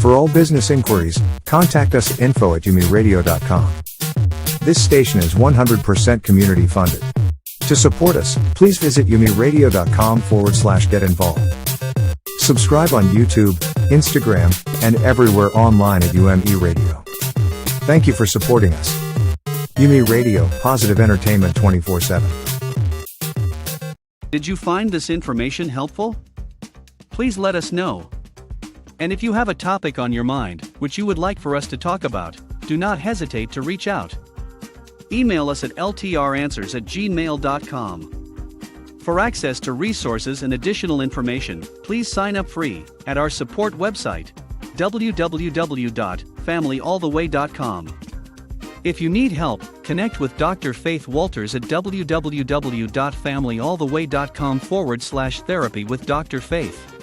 For all business inquiries, contact us at info@umeradio.com. This station is 100% community funded. To support us, please visit umeradio.com/get involved. Subscribe on YouTube, Instagram, and everywhere online at UME-Radio. Thank you for supporting us. UME-Radio, positive entertainment 24/7. Did you find this information helpful? Please let us know. And if you have a topic on your mind, which you would like for us to talk about, do not hesitate to reach out. Email us at ltranswers@gmail.com. For access to resources and additional information, please sign up free at our support website, www.familyalltheway.com. If you need help, connect with Dr. Faith Walters at www.familyalltheway.com/therapy with Dr. Faith.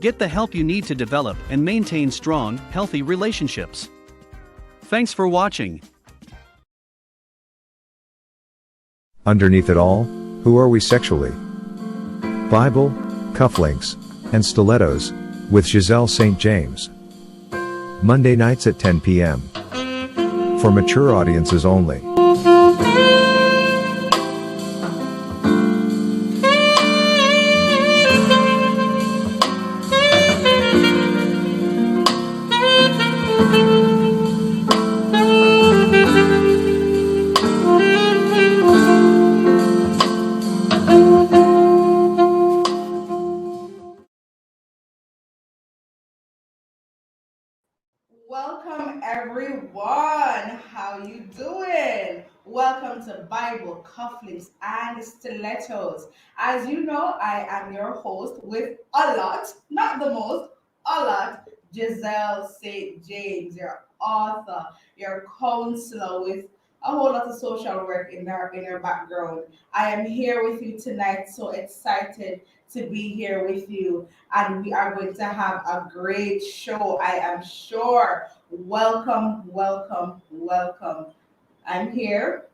Get the help you need to develop and maintain strong, healthy relationships. Thanks for watching. Underneath it all, who are we sexually? Bible, cufflinks, and stilettos, with Giselle St. James. Monday nights at 10 p.m. For mature audiences only. Welcome everyone. How you doing? Welcome to Bible Cufflinks and Stilettos. As you know, I am your host with a lot, not the most, a lot. Giselle St. James, your author, your counselor with a whole lot of social work in her background. I am here with you tonight, so excited to be here with you, and we are going to have a great show, I am sure. Welcome, welcome, welcome. I'm here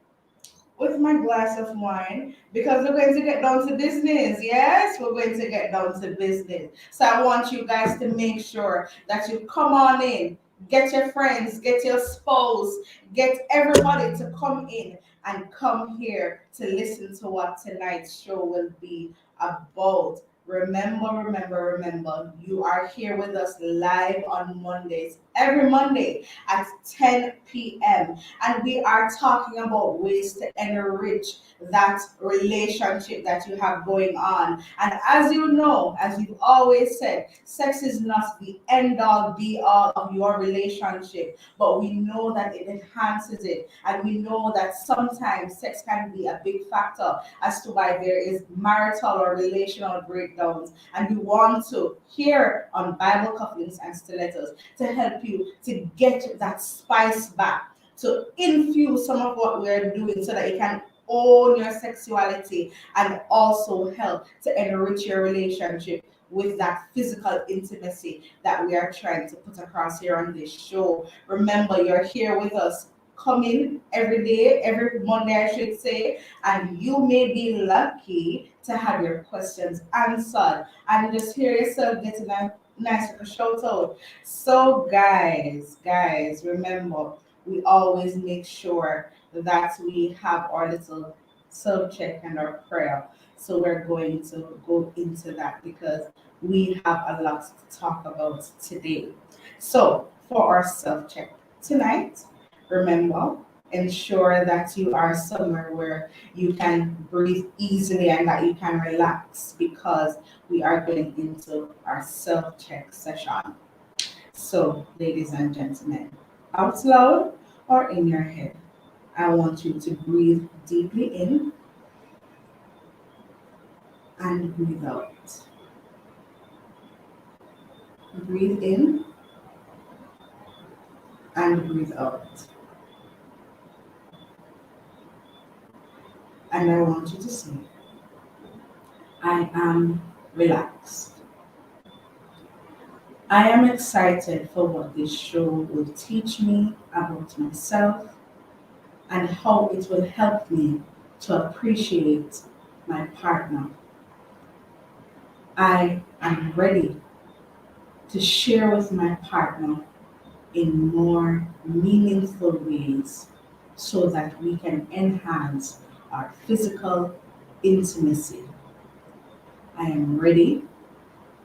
with my glass of wine because we're going to get down to business. Yes, we're going to get down to business. So I want you guys to make sure that you come on in, get your friends, get your spouse, get everybody to come in and come here to listen to what tonight's show will be about. Remember, you are here with us live on Mondays, every Monday at 10 p.m. And we are talking about ways to enrich that relationship that you have going on. And as you know, as you've always said, sex is not the end all be all of your relationship, but we know that it enhances it. And we know that sometimes sex can be a big factor as to why there is marital or relational breakdowns. And we want to hear on Bible Cufflinks and Stilettos to help you to get that spice back, to infuse some of what we're doing so that you can own your sexuality and also help to enrich your relationship with that physical intimacy that we are trying to put across here on this show. Remember, you're here with us. Come in every day, every Monday, I should say, and you may be lucky to have your questions answered and just hear yourself getting a nice little shout out. So, guys, remember, we always make sure that we have our little self check and our prayer. So, we're going to go into that because we have a lot to talk about today. So, for our self check tonight, remember, ensure that you are somewhere where you can breathe easily and that you can relax because we are going into our self check session. So, ladies and gentlemen, out loud or in your head, I want you to breathe deeply in and breathe out. Breathe in and breathe out. And I want you to say, I am relaxed. I am excited for what this show will teach me about myself and how it will help me to appreciate my partner. I am ready to share with my partner in more meaningful ways so that we can enhance our physical intimacy. I am ready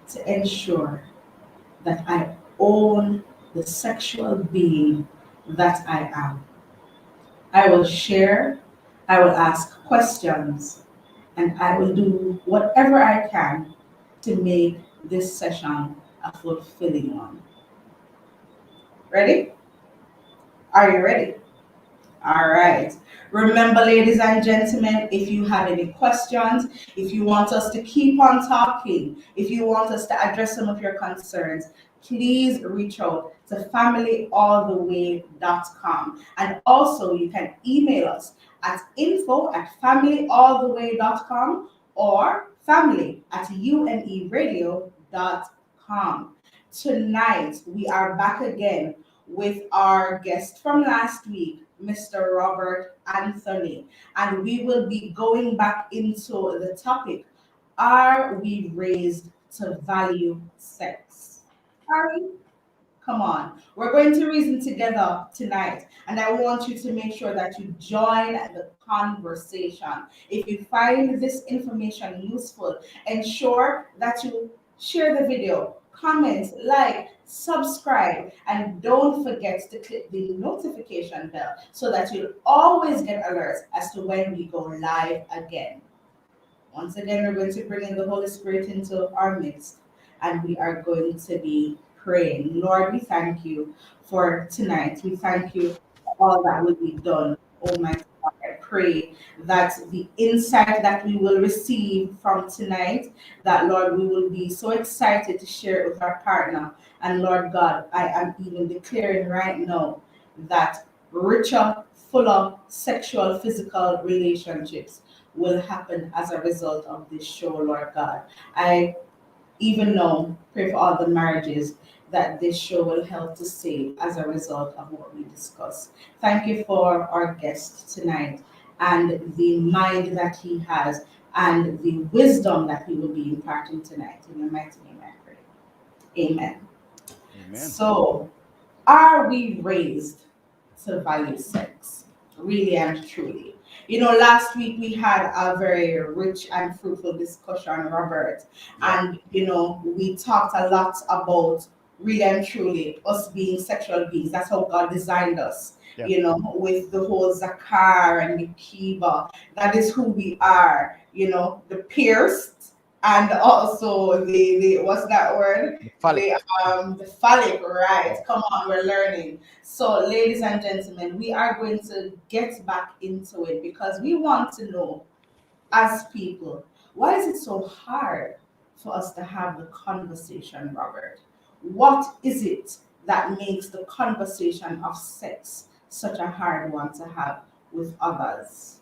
to ensure that I own the sexual being that I am. I will share, I will ask questions, and I will do whatever I can to make this session a fulfilling one. Ready? Are you ready? All right. Remember, ladies and gentlemen, if you have any questions, if you want us to keep on talking, if you want us to address some of your concerns, please reach out to familyalltheway.com. And also, you can email us at info@familyalltheway.com or family@umeradio.com. Tonight, we are back again with our guest from last week, Mr. Robert Anthony, and we will be going back into the topic, are we raised to value sex? Are we? Come on. We're going to reason together tonight. And I want you to make sure that you join the conversation. If you find this information useful, ensure that you share the video, comment, like, subscribe, and don't forget to click the notification bell so that you'll always get alerts as to when we go live again. Once again, we're going to bring in the Holy Spirit into our midst, and we are going to be praying. Lord, we thank you for tonight. We thank you for all that will be done. Almighty God, I pray that the insight that we will receive from tonight, that Lord, we will be so excited to share it with our partner. And Lord God, I am even declaring right now that richer, fuller sexual, physical relationships will happen as a result of this show, Lord God. I even now pray for all the marriages that this show will help to save as a result of what we discuss. Thank you for our guest tonight and the mind that he has and the wisdom that he will be imparting tonight. In your mighty name I pray. Amen. Amen. So, are we raised to value sex? Really and truly. You know, last week we had a very rich and fruitful discussion, Robert. And, you know, we talked a lot about really and truly us being sexual beings. That's how God designed us, you know, with the whole Zakar and the Kiba. That is who we are, you know, the pierced and also the what's that word? Phallic. The phallic, right? Come on, we're learning. So, ladies and gentlemen, we are going to get back into it because we want to know, as people, why is it so hard for us to have the conversation, Robert? What is it that makes the conversation of sex such a hard one to have with others?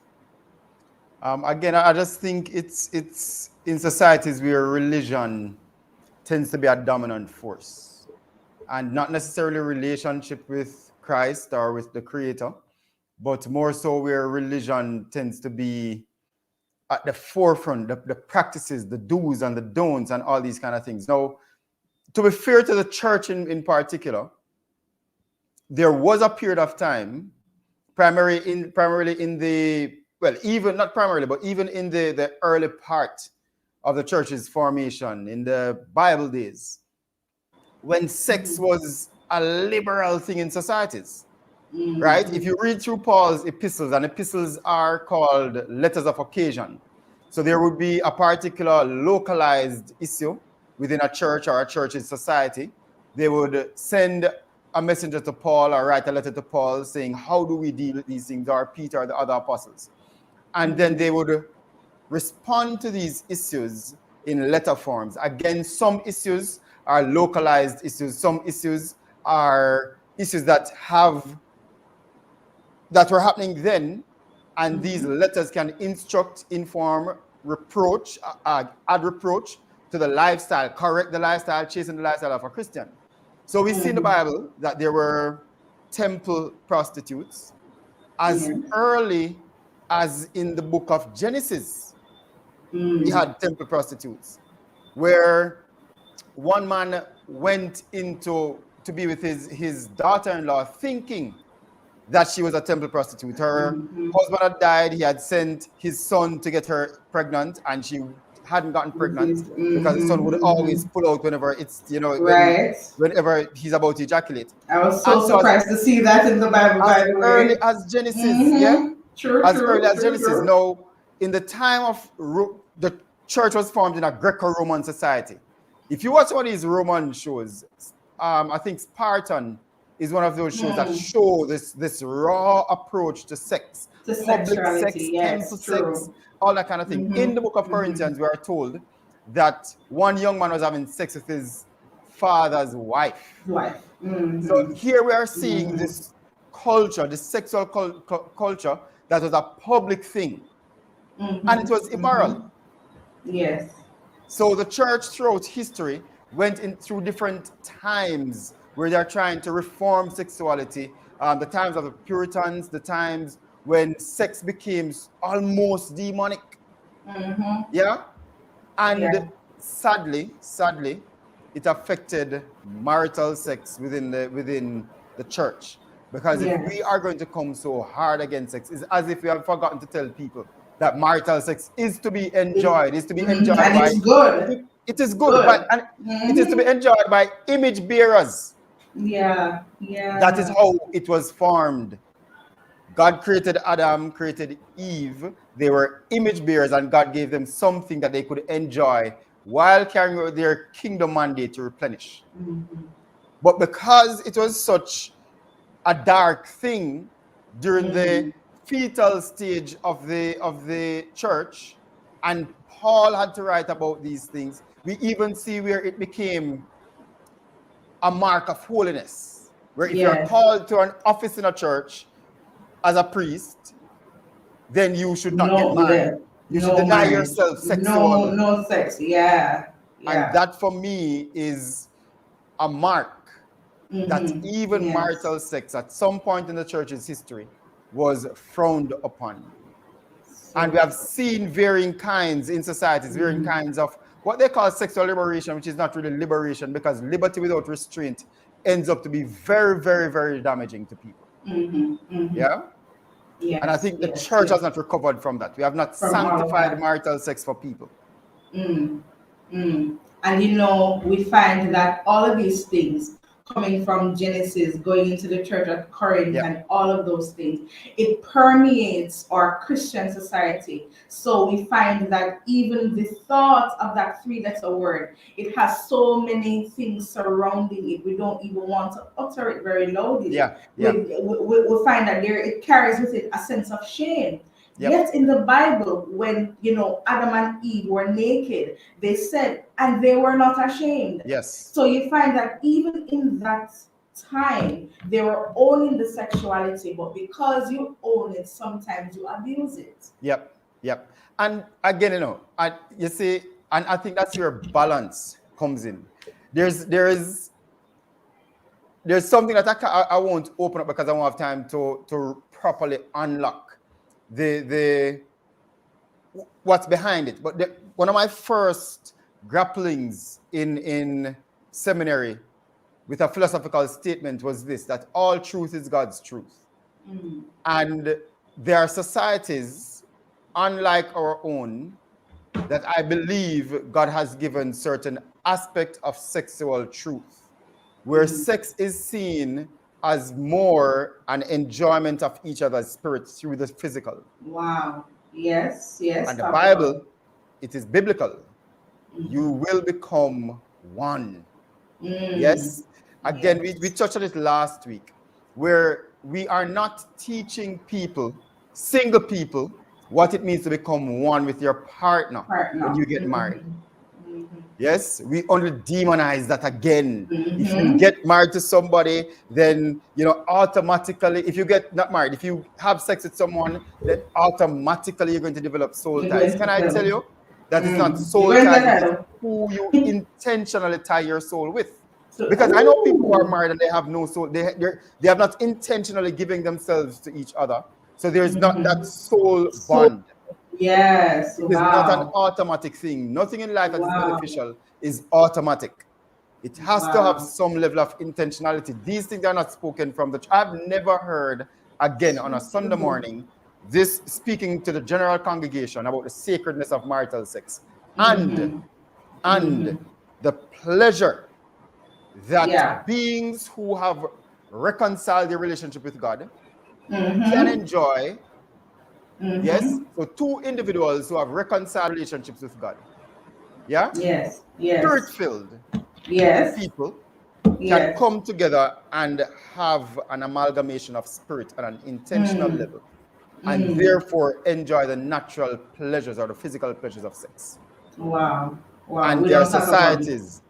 Again, I just think it's in societies where religion tends to be a dominant force, and not necessarily relationship with Christ or with the Creator, but more so where religion tends to be at the forefront, the practices, the do's and the don'ts, and all these kind of things. Now, to be fair to the church in particular, there was a period of time, primarily in the, well, even not primarily, but even in the early part of the church's formation in the Bible days, when sex was a liberal thing in societies, right? If you read through Paul's epistles, and epistles are called letters of occasion. So there would be a particular localized issue within a church or a church's society. They would send a messenger to Paul or write a letter to Paul saying, how do we deal with these things, or Peter or the other apostles. And then they would respond to these issues in letter forms. Again, some issues are localized issues. Some issues are issues that were happening then, and these letters can instruct, inform, reproach, add reproach to the lifestyle, correct the lifestyle, chasten the lifestyle of a Christian. So we see in the Bible that there were temple prostitutes as early as in the book of Genesis. We had temple prostitutes where one man went into to be with his daughter-in-law thinking that she was a temple prostitute. Her husband had died. He had sent his son to get her pregnant, and she hadn't gotten pregnant because his son would always pull out whenever it's, you know, whenever he's about to ejaculate. I was so surprised to see that in the Bible, by the way. As early as Genesis, early as Genesis. Now, in the time of the church was formed in a Greco-Roman society. If you watch one of these Roman shows, I think Spartan is one of those shows that show this raw approach to sex, public sex, temple sex, all that kind of thing. In the book of Corinthians, we are told that one young man was having sex with his father's wife. So here we are seeing this culture, this sexual culture that was a public thing, and it was immoral. Yes. So the church throughout history went through different times where they're trying to reform sexuality. The times of the Puritans, the times when sex became almost demonic. And sadly, it affected marital sex within the church. Because if we are going to come so hard against sex, it's as if we have forgotten to tell people that marital sex is to be enjoyed, is to be enjoyed and by it's good. It is good, but it is to be enjoyed by image bearers. Yeah. That is how it was formed. God created Adam, created Eve. They were image bearers, and God gave them something that they could enjoy while carrying out their kingdom mandate to replenish. But because it was such a dark thing during the fetal stage of the church, and Paul had to write about these things, we even see where it became a mark of holiness, where if you're called to an office in a church as a priest, then you should not get married. You should deny yourself sexual. No sex. Yeah. And that for me is a mark that even marital sex at some point in the church's history was frowned upon. And we have seen varying kinds in societies, varying kinds of what they call sexual liberation, which is not really liberation, because liberty without restraint ends up to be very, very, very damaging to people. Yeah? Yes, and I think the church has not recovered from that. We have not sanctified marital sex for people. And we find that all of these things coming from Genesis, going into the church at Corinth, and all of those things, it permeates our Christian society. So we find that even the thought of that three-letter word, it has so many things surrounding it. We don't even want to utter it very loudly. We find that it carries with it a sense of shame. Yet in the Bible, when Adam and Eve were naked, they said, and they were not ashamed. So you find that even in that time, they were owning the sexuality, but because you own it, sometimes you abuse it. And again, you see, and I think that's where balance comes in. There's something that I won't open up because I won't have time to properly unlock the what's behind it. But one of my first grapplings in seminary with a philosophical statement was this, that all truth is God's truth. And there are societies unlike our own that I believe God has given certain aspect of sexual truth, where sex is seen as more an enjoyment of each other's spirit through the physical. Wow. Yes. And the Bible, it is biblical. You will become one. Yes. Again, we touched on it last week, where we are not teaching people, single people, what it means to become one with your partner when you get married. Yes, we only demonize that again. If you get married to somebody, then automatically, if you get not married, if you have sex with someone, then automatically you're going to develop soul ties. Can I tell you that it's not soul ties, it's who you intentionally tie your soul with? Because I know people who are married and they have no soul, they have not intentionally giving themselves to each other. So there's not that soul bond. Yes. It's not an automatic thing. Nothing in life that is beneficial is automatic. It has to have some level of intentionality. These things are not spoken from the church. I've never heard, again, on a Sunday morning, this speaking to the general congregation about the sacredness of marital sex and the pleasure that beings who have reconciled their relationship with God can enjoy. Yes, so two individuals who have reconciled relationships with God, spirit-filled people can come together and have an amalgamation of spirit at an intentional level, and therefore enjoy the natural pleasures or the physical pleasures of sex. And there are societies,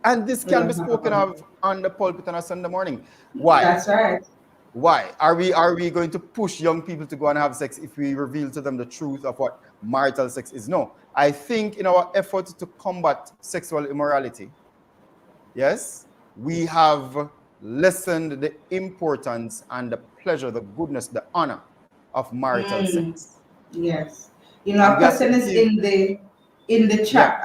and this can be spoken of on the pulpit on a Sunday morning. Why? That's right. Why are we going to push young people to go and have sex if we reveal to them the truth of what marital sex is? No. I think in our effort to combat sexual immorality, we have lessened the importance and the pleasure, the goodness, the honor of marital sex. Yes. A person is in the chat.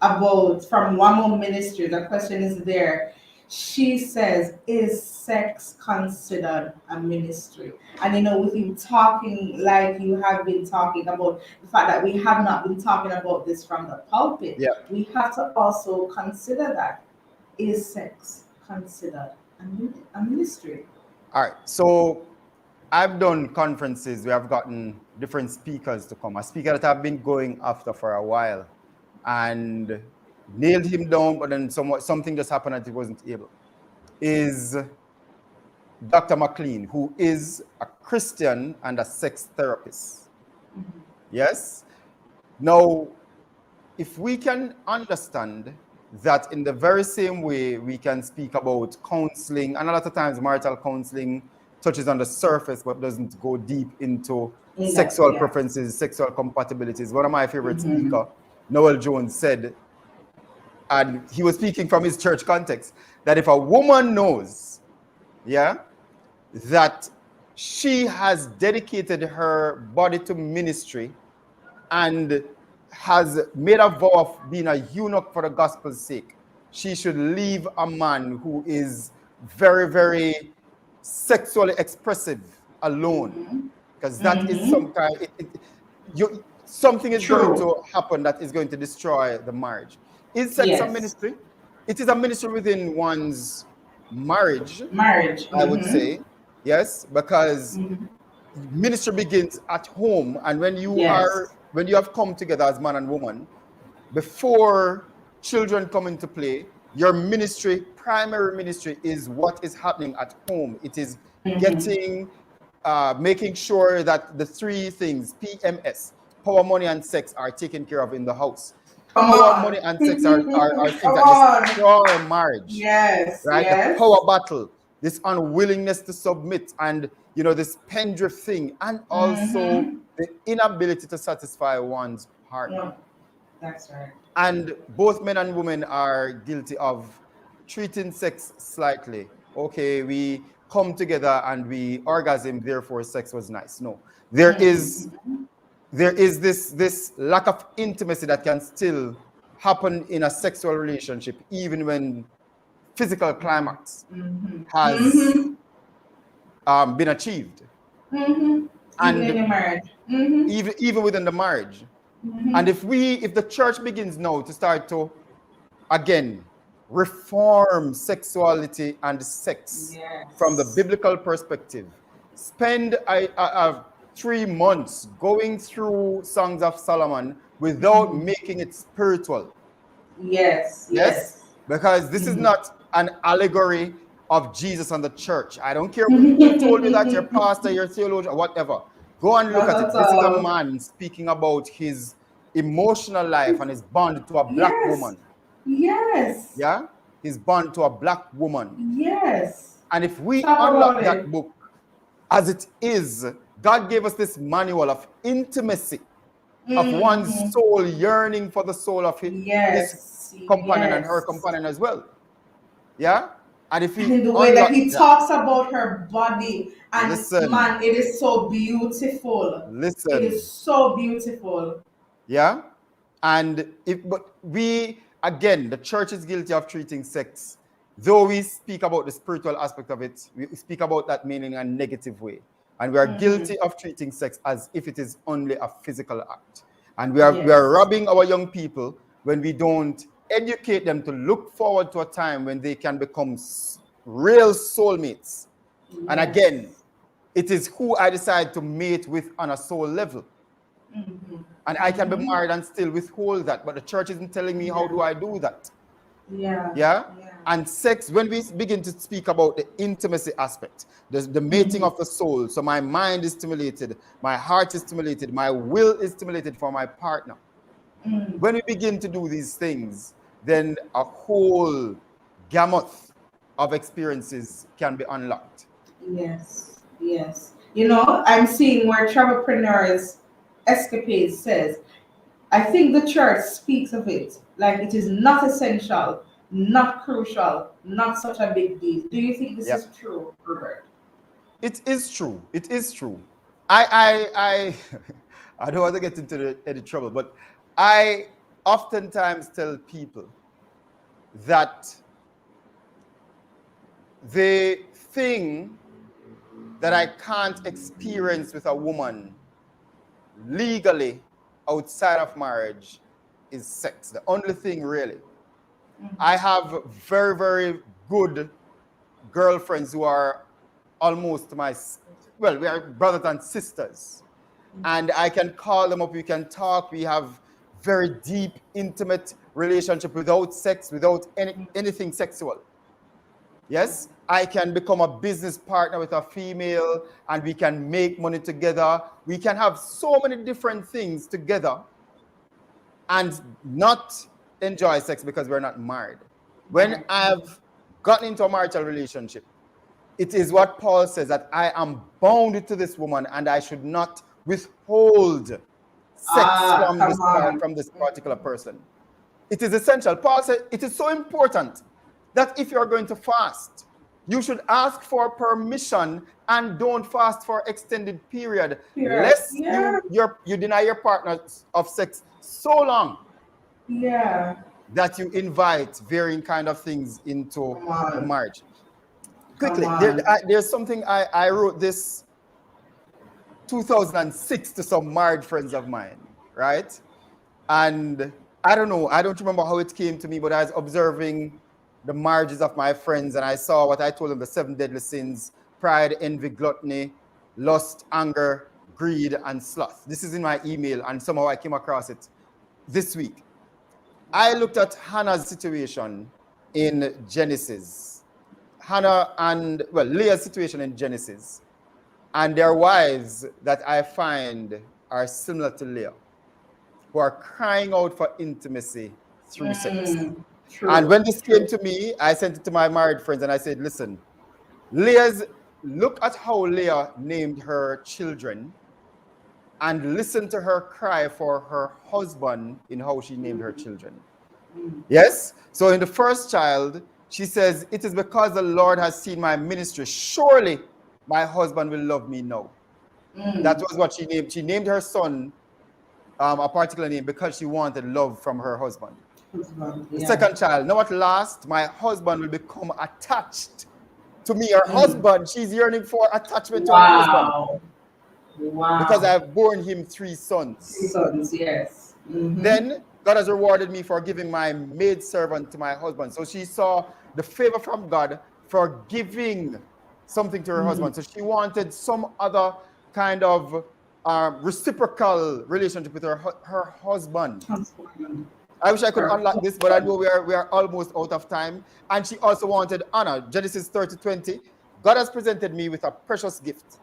about from one more ministry. The question is there. She says, "Is sex considered a ministry?" And with you talking like you have been talking about the fact that we have not been talking about this from the pulpit, Yeah. we have to also consider that. Is sex considered a ministry? All right. So I've done conferences where I've gotten different speakers to come. A speaker that I've been going after for a while and nailed him down, but then something just happened that he wasn't able. Is Dr. McLean, who is a Christian and a sex therapist. Mm-hmm. Yes? Now, if we can understand that in the very same way we can speak about counseling, and a lot of times marital counseling touches on the surface but doesn't go deep into sexual preferences, sexual compatibilities. One of my favorite speakers, Noel Jones, said, and he was speaking from his church context, that if a woman knows, that she has dedicated her body to ministry and has made a vow of being a eunuch for the gospel's sake, she should leave a man who is very, very sexually expressive alone, because that is some kind. Something is going to happen that is going to destroy the marriage. Is sex a ministry? It is a ministry within one's marriage. I would say, yes, because ministry begins at home, and when you have come together as man and woman, before children come into play, your primary ministry is what is happening at home. It is making sure that the three things, PMS, power, money, and sex, are taken care of in the house. Power, money, and sex are things that destroy marriage. Yes. Right? Yes. The power battle, this unwillingness to submit, and this pendrift thing, and also the inability to satisfy one's partner. That's right. And both men and women are guilty of treating sex slightly. Okay, we come together and we orgasm, therefore sex was nice. No, there is this lack of intimacy that can still happen in a sexual relationship, even when physical climax has been achieved. And even in the marriage. Even within the marriage. And if the church begins now to start to, again, reform sexuality and sex from the biblical perspective, spend 3 months going through Songs of Solomon without making it spiritual. Yes. Because this is not an allegory of Jesus and the church. I don't care who told you that, your pastor, your theologian, or whatever. Go and look at it. This is a man speaking about his emotional life and his bond to a black woman. Yes. Yeah? His bond to a black woman. Yes. And if we unlock that book as it is, God gave us this manual of intimacy, of one's soul yearning for the soul of his companion and her companion as well. Yeah? And if in the way that he talks about her body, and man, it is so beautiful. It is so beautiful. Yeah? And the church is guilty of treating sex, though we speak about the spiritual aspect of it, we speak about that meaning in a negative way. And we are guilty of treating sex as if it is only a physical act. And we are robbing our young people when we don't educate them to look forward to a time when they can become real soulmates. And again, it is who I decide to mate with on a soul level. And I can be married and still withhold that, but the church isn't telling me how do I do that. Yeah. And sex, when we begin to speak about the intimacy aspect, the mating of the soul, so my mind is stimulated, my heart is stimulated, my will is stimulated for my partner. When we begin to do these things, then a whole gamut of experiences can be unlocked. Yes. I'm seeing where Travelpreneurs Escapades says, I think the church speaks of it like it is not essential, not crucial, not such a big deal. Do you think this is true, Robert? It is true. It is true. I don't want to get into any trouble, but I oftentimes tell people that the thing that I can't experience with a woman legally outside of marriage is sex. The only thing really. I have very, very good girlfriends who are almost we are brothers and sisters. And I can call them up, we can talk, we have very deep, intimate relationship without sex, without anything sexual. Yes, I can become a business partner with a female and we can make money together. We can have so many different things together and not enjoy sex because we're not married. When I've gotten into a marital relationship, it is what Paul says, that I am bound to this woman and I should not withhold sex from this particular person. It is essential. Paul said it is so important that if you're going to fast, you should ask for permission and don't fast for extended period, lest you deny your partner of sex so long that you invite varying kind of things into the marriage. Quickly, there's something I wrote this 2006 to some married friends of mine, right? And I don't know, I don't remember how it came to me, but I was observing the marriages of my friends and I saw what I told them, the 7 deadly sins: pride, envy, gluttony, lust, anger, greed, and sloth. This is in my email and somehow I came across it this week. I looked at Hannah's situation in Genesis. Leah's situation in Genesis, and their wives that I find are similar to Leah, who are crying out for intimacy through sex. True. And when this came to me, I sent it to my married friends and I said, listen, look at how Leah named her children and listen to her cry for her husband in how she named her children. Yes? So in the first child, she says, it is because the Lord has seen my ministry. Surely my husband will love me now. That was what she named. She named her son a particular name because she wanted love from her husband. The second child, now at last, my husband will become attached to me. Her husband, she's yearning for attachment to her husband. Wow. Because I've borne him 3 sons. 3 sons, yes. Then God has rewarded me for giving my maidservant to my husband. So she saw the favor from God for giving something to her husband. So she wanted some other kind of reciprocal relationship with her husband. I wish I could unlock this, but I know we are almost out of time. And she also wanted honor. Genesis 30:20. God has presented me with a precious gift.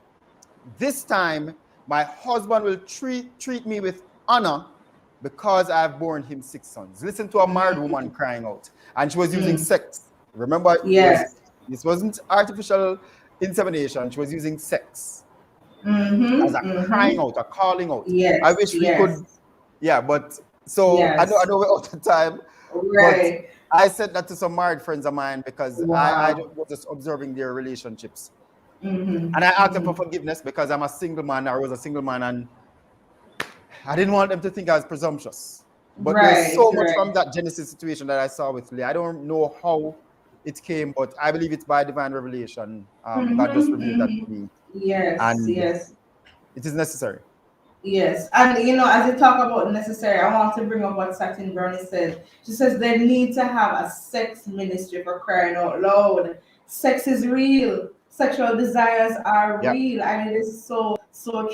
This time, my husband will treat me with honor because I have borne him 6 sons. Listen to a married woman crying out. And she was using sex. Remember, this wasn't artificial insemination. She was using sex as a crying out, a calling out. I wish we could, but so I know we're out of time. Right. But I said that to some married friends of mine because I was just observing their relationships. And I asked them for forgiveness because I'm a single man. I was a single man and I didn't want them to think I was presumptuous. But there's so much from that Genesis situation that I saw with Leah. I don't know how it came, but I believe it's by divine revelation. God just revealed that to me. Yes. It is necessary. Yes, and as you talk about necessary, I want to bring up what Satin Brownie said. She says they need to have a sex ministry, for crying out loud. Sex is real. Sexual desires are real, and it is so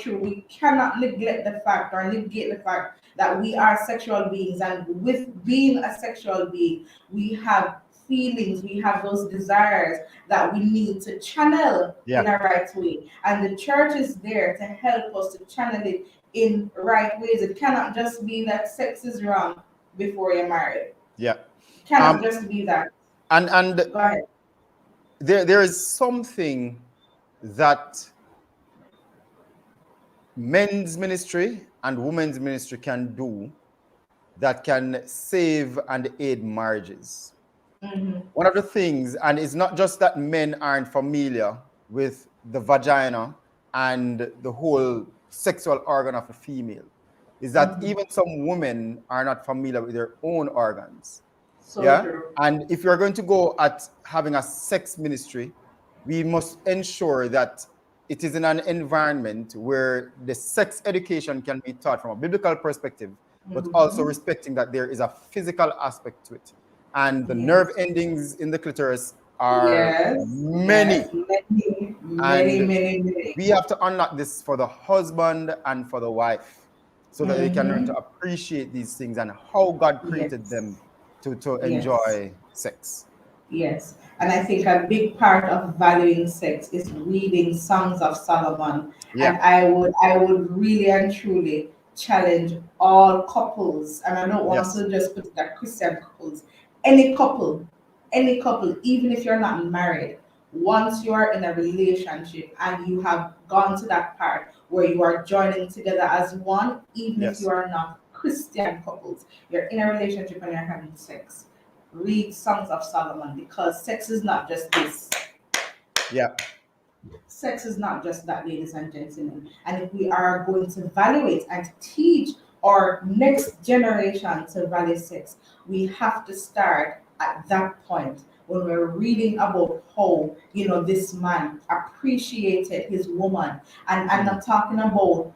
true. We cannot neglect the fact or negate the fact that we are sexual beings, and with being a sexual being, we have feelings, we have those desires that we need to channel in a right way, and the church is there to help us to channel it in right ways. It cannot just be that sex is wrong before you're married. It cannot just be that. And go ahead. There is something that men's ministry and women's ministry can do that can save and aid marriages. One of the things, and it's not just that men aren't familiar with the vagina and the whole sexual organ of a female, is that even some women are not familiar with their own organs. So Yeah. true. And if you're going to go at having a sex ministry, we must ensure that it is in an environment where the sex education can be taught from a biblical perspective, but also respecting that there is a physical aspect to it. And the nerve endings in the clitoris are many. Many. We have to unlock this for the husband and for the wife so that they can learn to appreciate these things and how God created them to enjoy sex. Yes, and I think a big part of valuing sex is reading Songs of Solomon. Yeah. And I would really and truly challenge all couples, and I don't want to just put that Christian couples, any couple, even if you're not married, once you are in a relationship and you have gone to that part where you are joining together as one, even if you are not Christian couples, you're in a relationship and you're having sex. Read Songs of Solomon, because sex is not just this. Yeah. Sex is not just that, ladies and gentlemen. And if we are going to value it and teach our next generation to value sex, we have to start at that point when we're reading about how, this man appreciated his woman. And I'm not talking about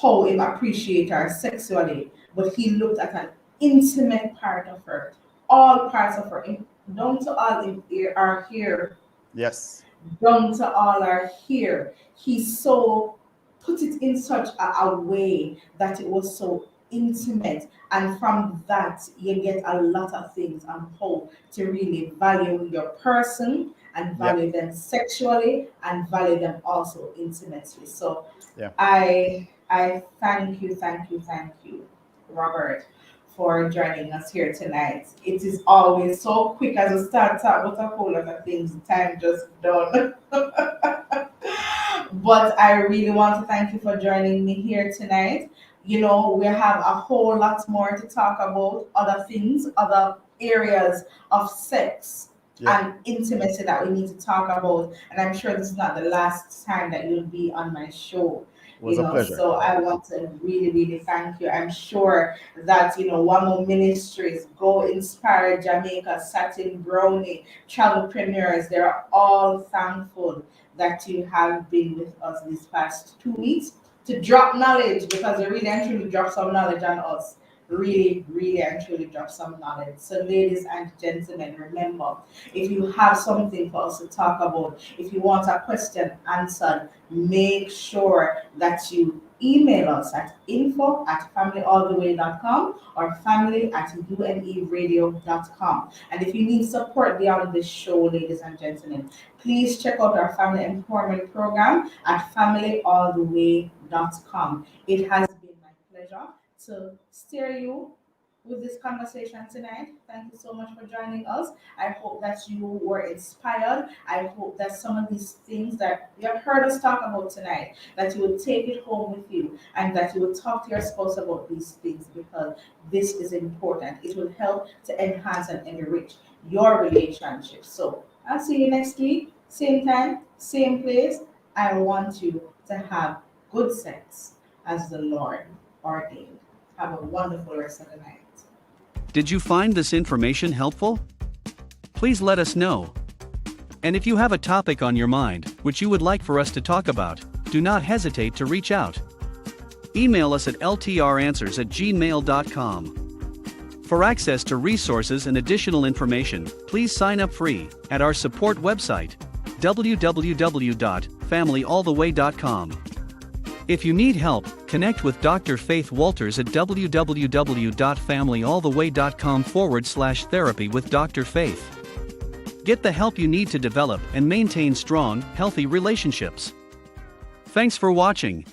how he appreciated her sexually, but he looked at an intimate part of her. All parts of her, down to all are here. Yes. Down to all are here. He so put it in such a way that it was so intimate, and from that you get a lot of things on how to really value your person and value them sexually and value them also intimately. So I thank you, Robert, for joining us here tonight. It is always so quick as we start talking about a whole lot of things. Time just done. But I really want to thank you for joining me here tonight. We have a whole lot more to talk about, other things, other areas of sex and intimacy that we need to talk about. And I'm sure this is not the last time that you'll be on my show. It was a pleasure. So I want to really, really thank you. I'm sure that, WUME Ministries, Go Inspire Jamaica, Satin Brownie, Travelpreneurs, they're all thankful that you have been with us these past 2 weeks to drop knowledge, because they really and truly drop some knowledge on us. Really, really and truly drop some knowledge. So ladies and gentlemen, remember, if you have something for us to talk about, if you want a question answered, make sure that you email us at info@familyalltheway.com or family@umeradio.com. And if you need support beyond this show, ladies and gentlemen, please check out our family empowerment program at familyalltheway.com. It has been my pleasure to steer you with this conversation tonight. Thank you so much for joining us. I hope that you were inspired. I hope that some of these things that you have heard us talk about tonight, that you will take it home with you and that you will talk to your spouse about these things, because this is important. It will help to enhance and enrich your relationship. So I'll see you next week, same time, same place. I want you to have good sex as the Lord ordained. Have a wonderful rest of the night. Did you find this information helpful? Please let us know. And if you have a topic on your mind, which you would like for us to talk about, do not hesitate to reach out. Email us at ltranswers@gmail.com. For access to resources and additional information, please sign up free at our support website, www.familyalltheway.com. If you need help, connect with Dr. Faith Walters at www.familyalltheway.com/therapy with Dr. Faith. Get the help you need to develop and maintain strong, healthy relationships. Thanks for watching.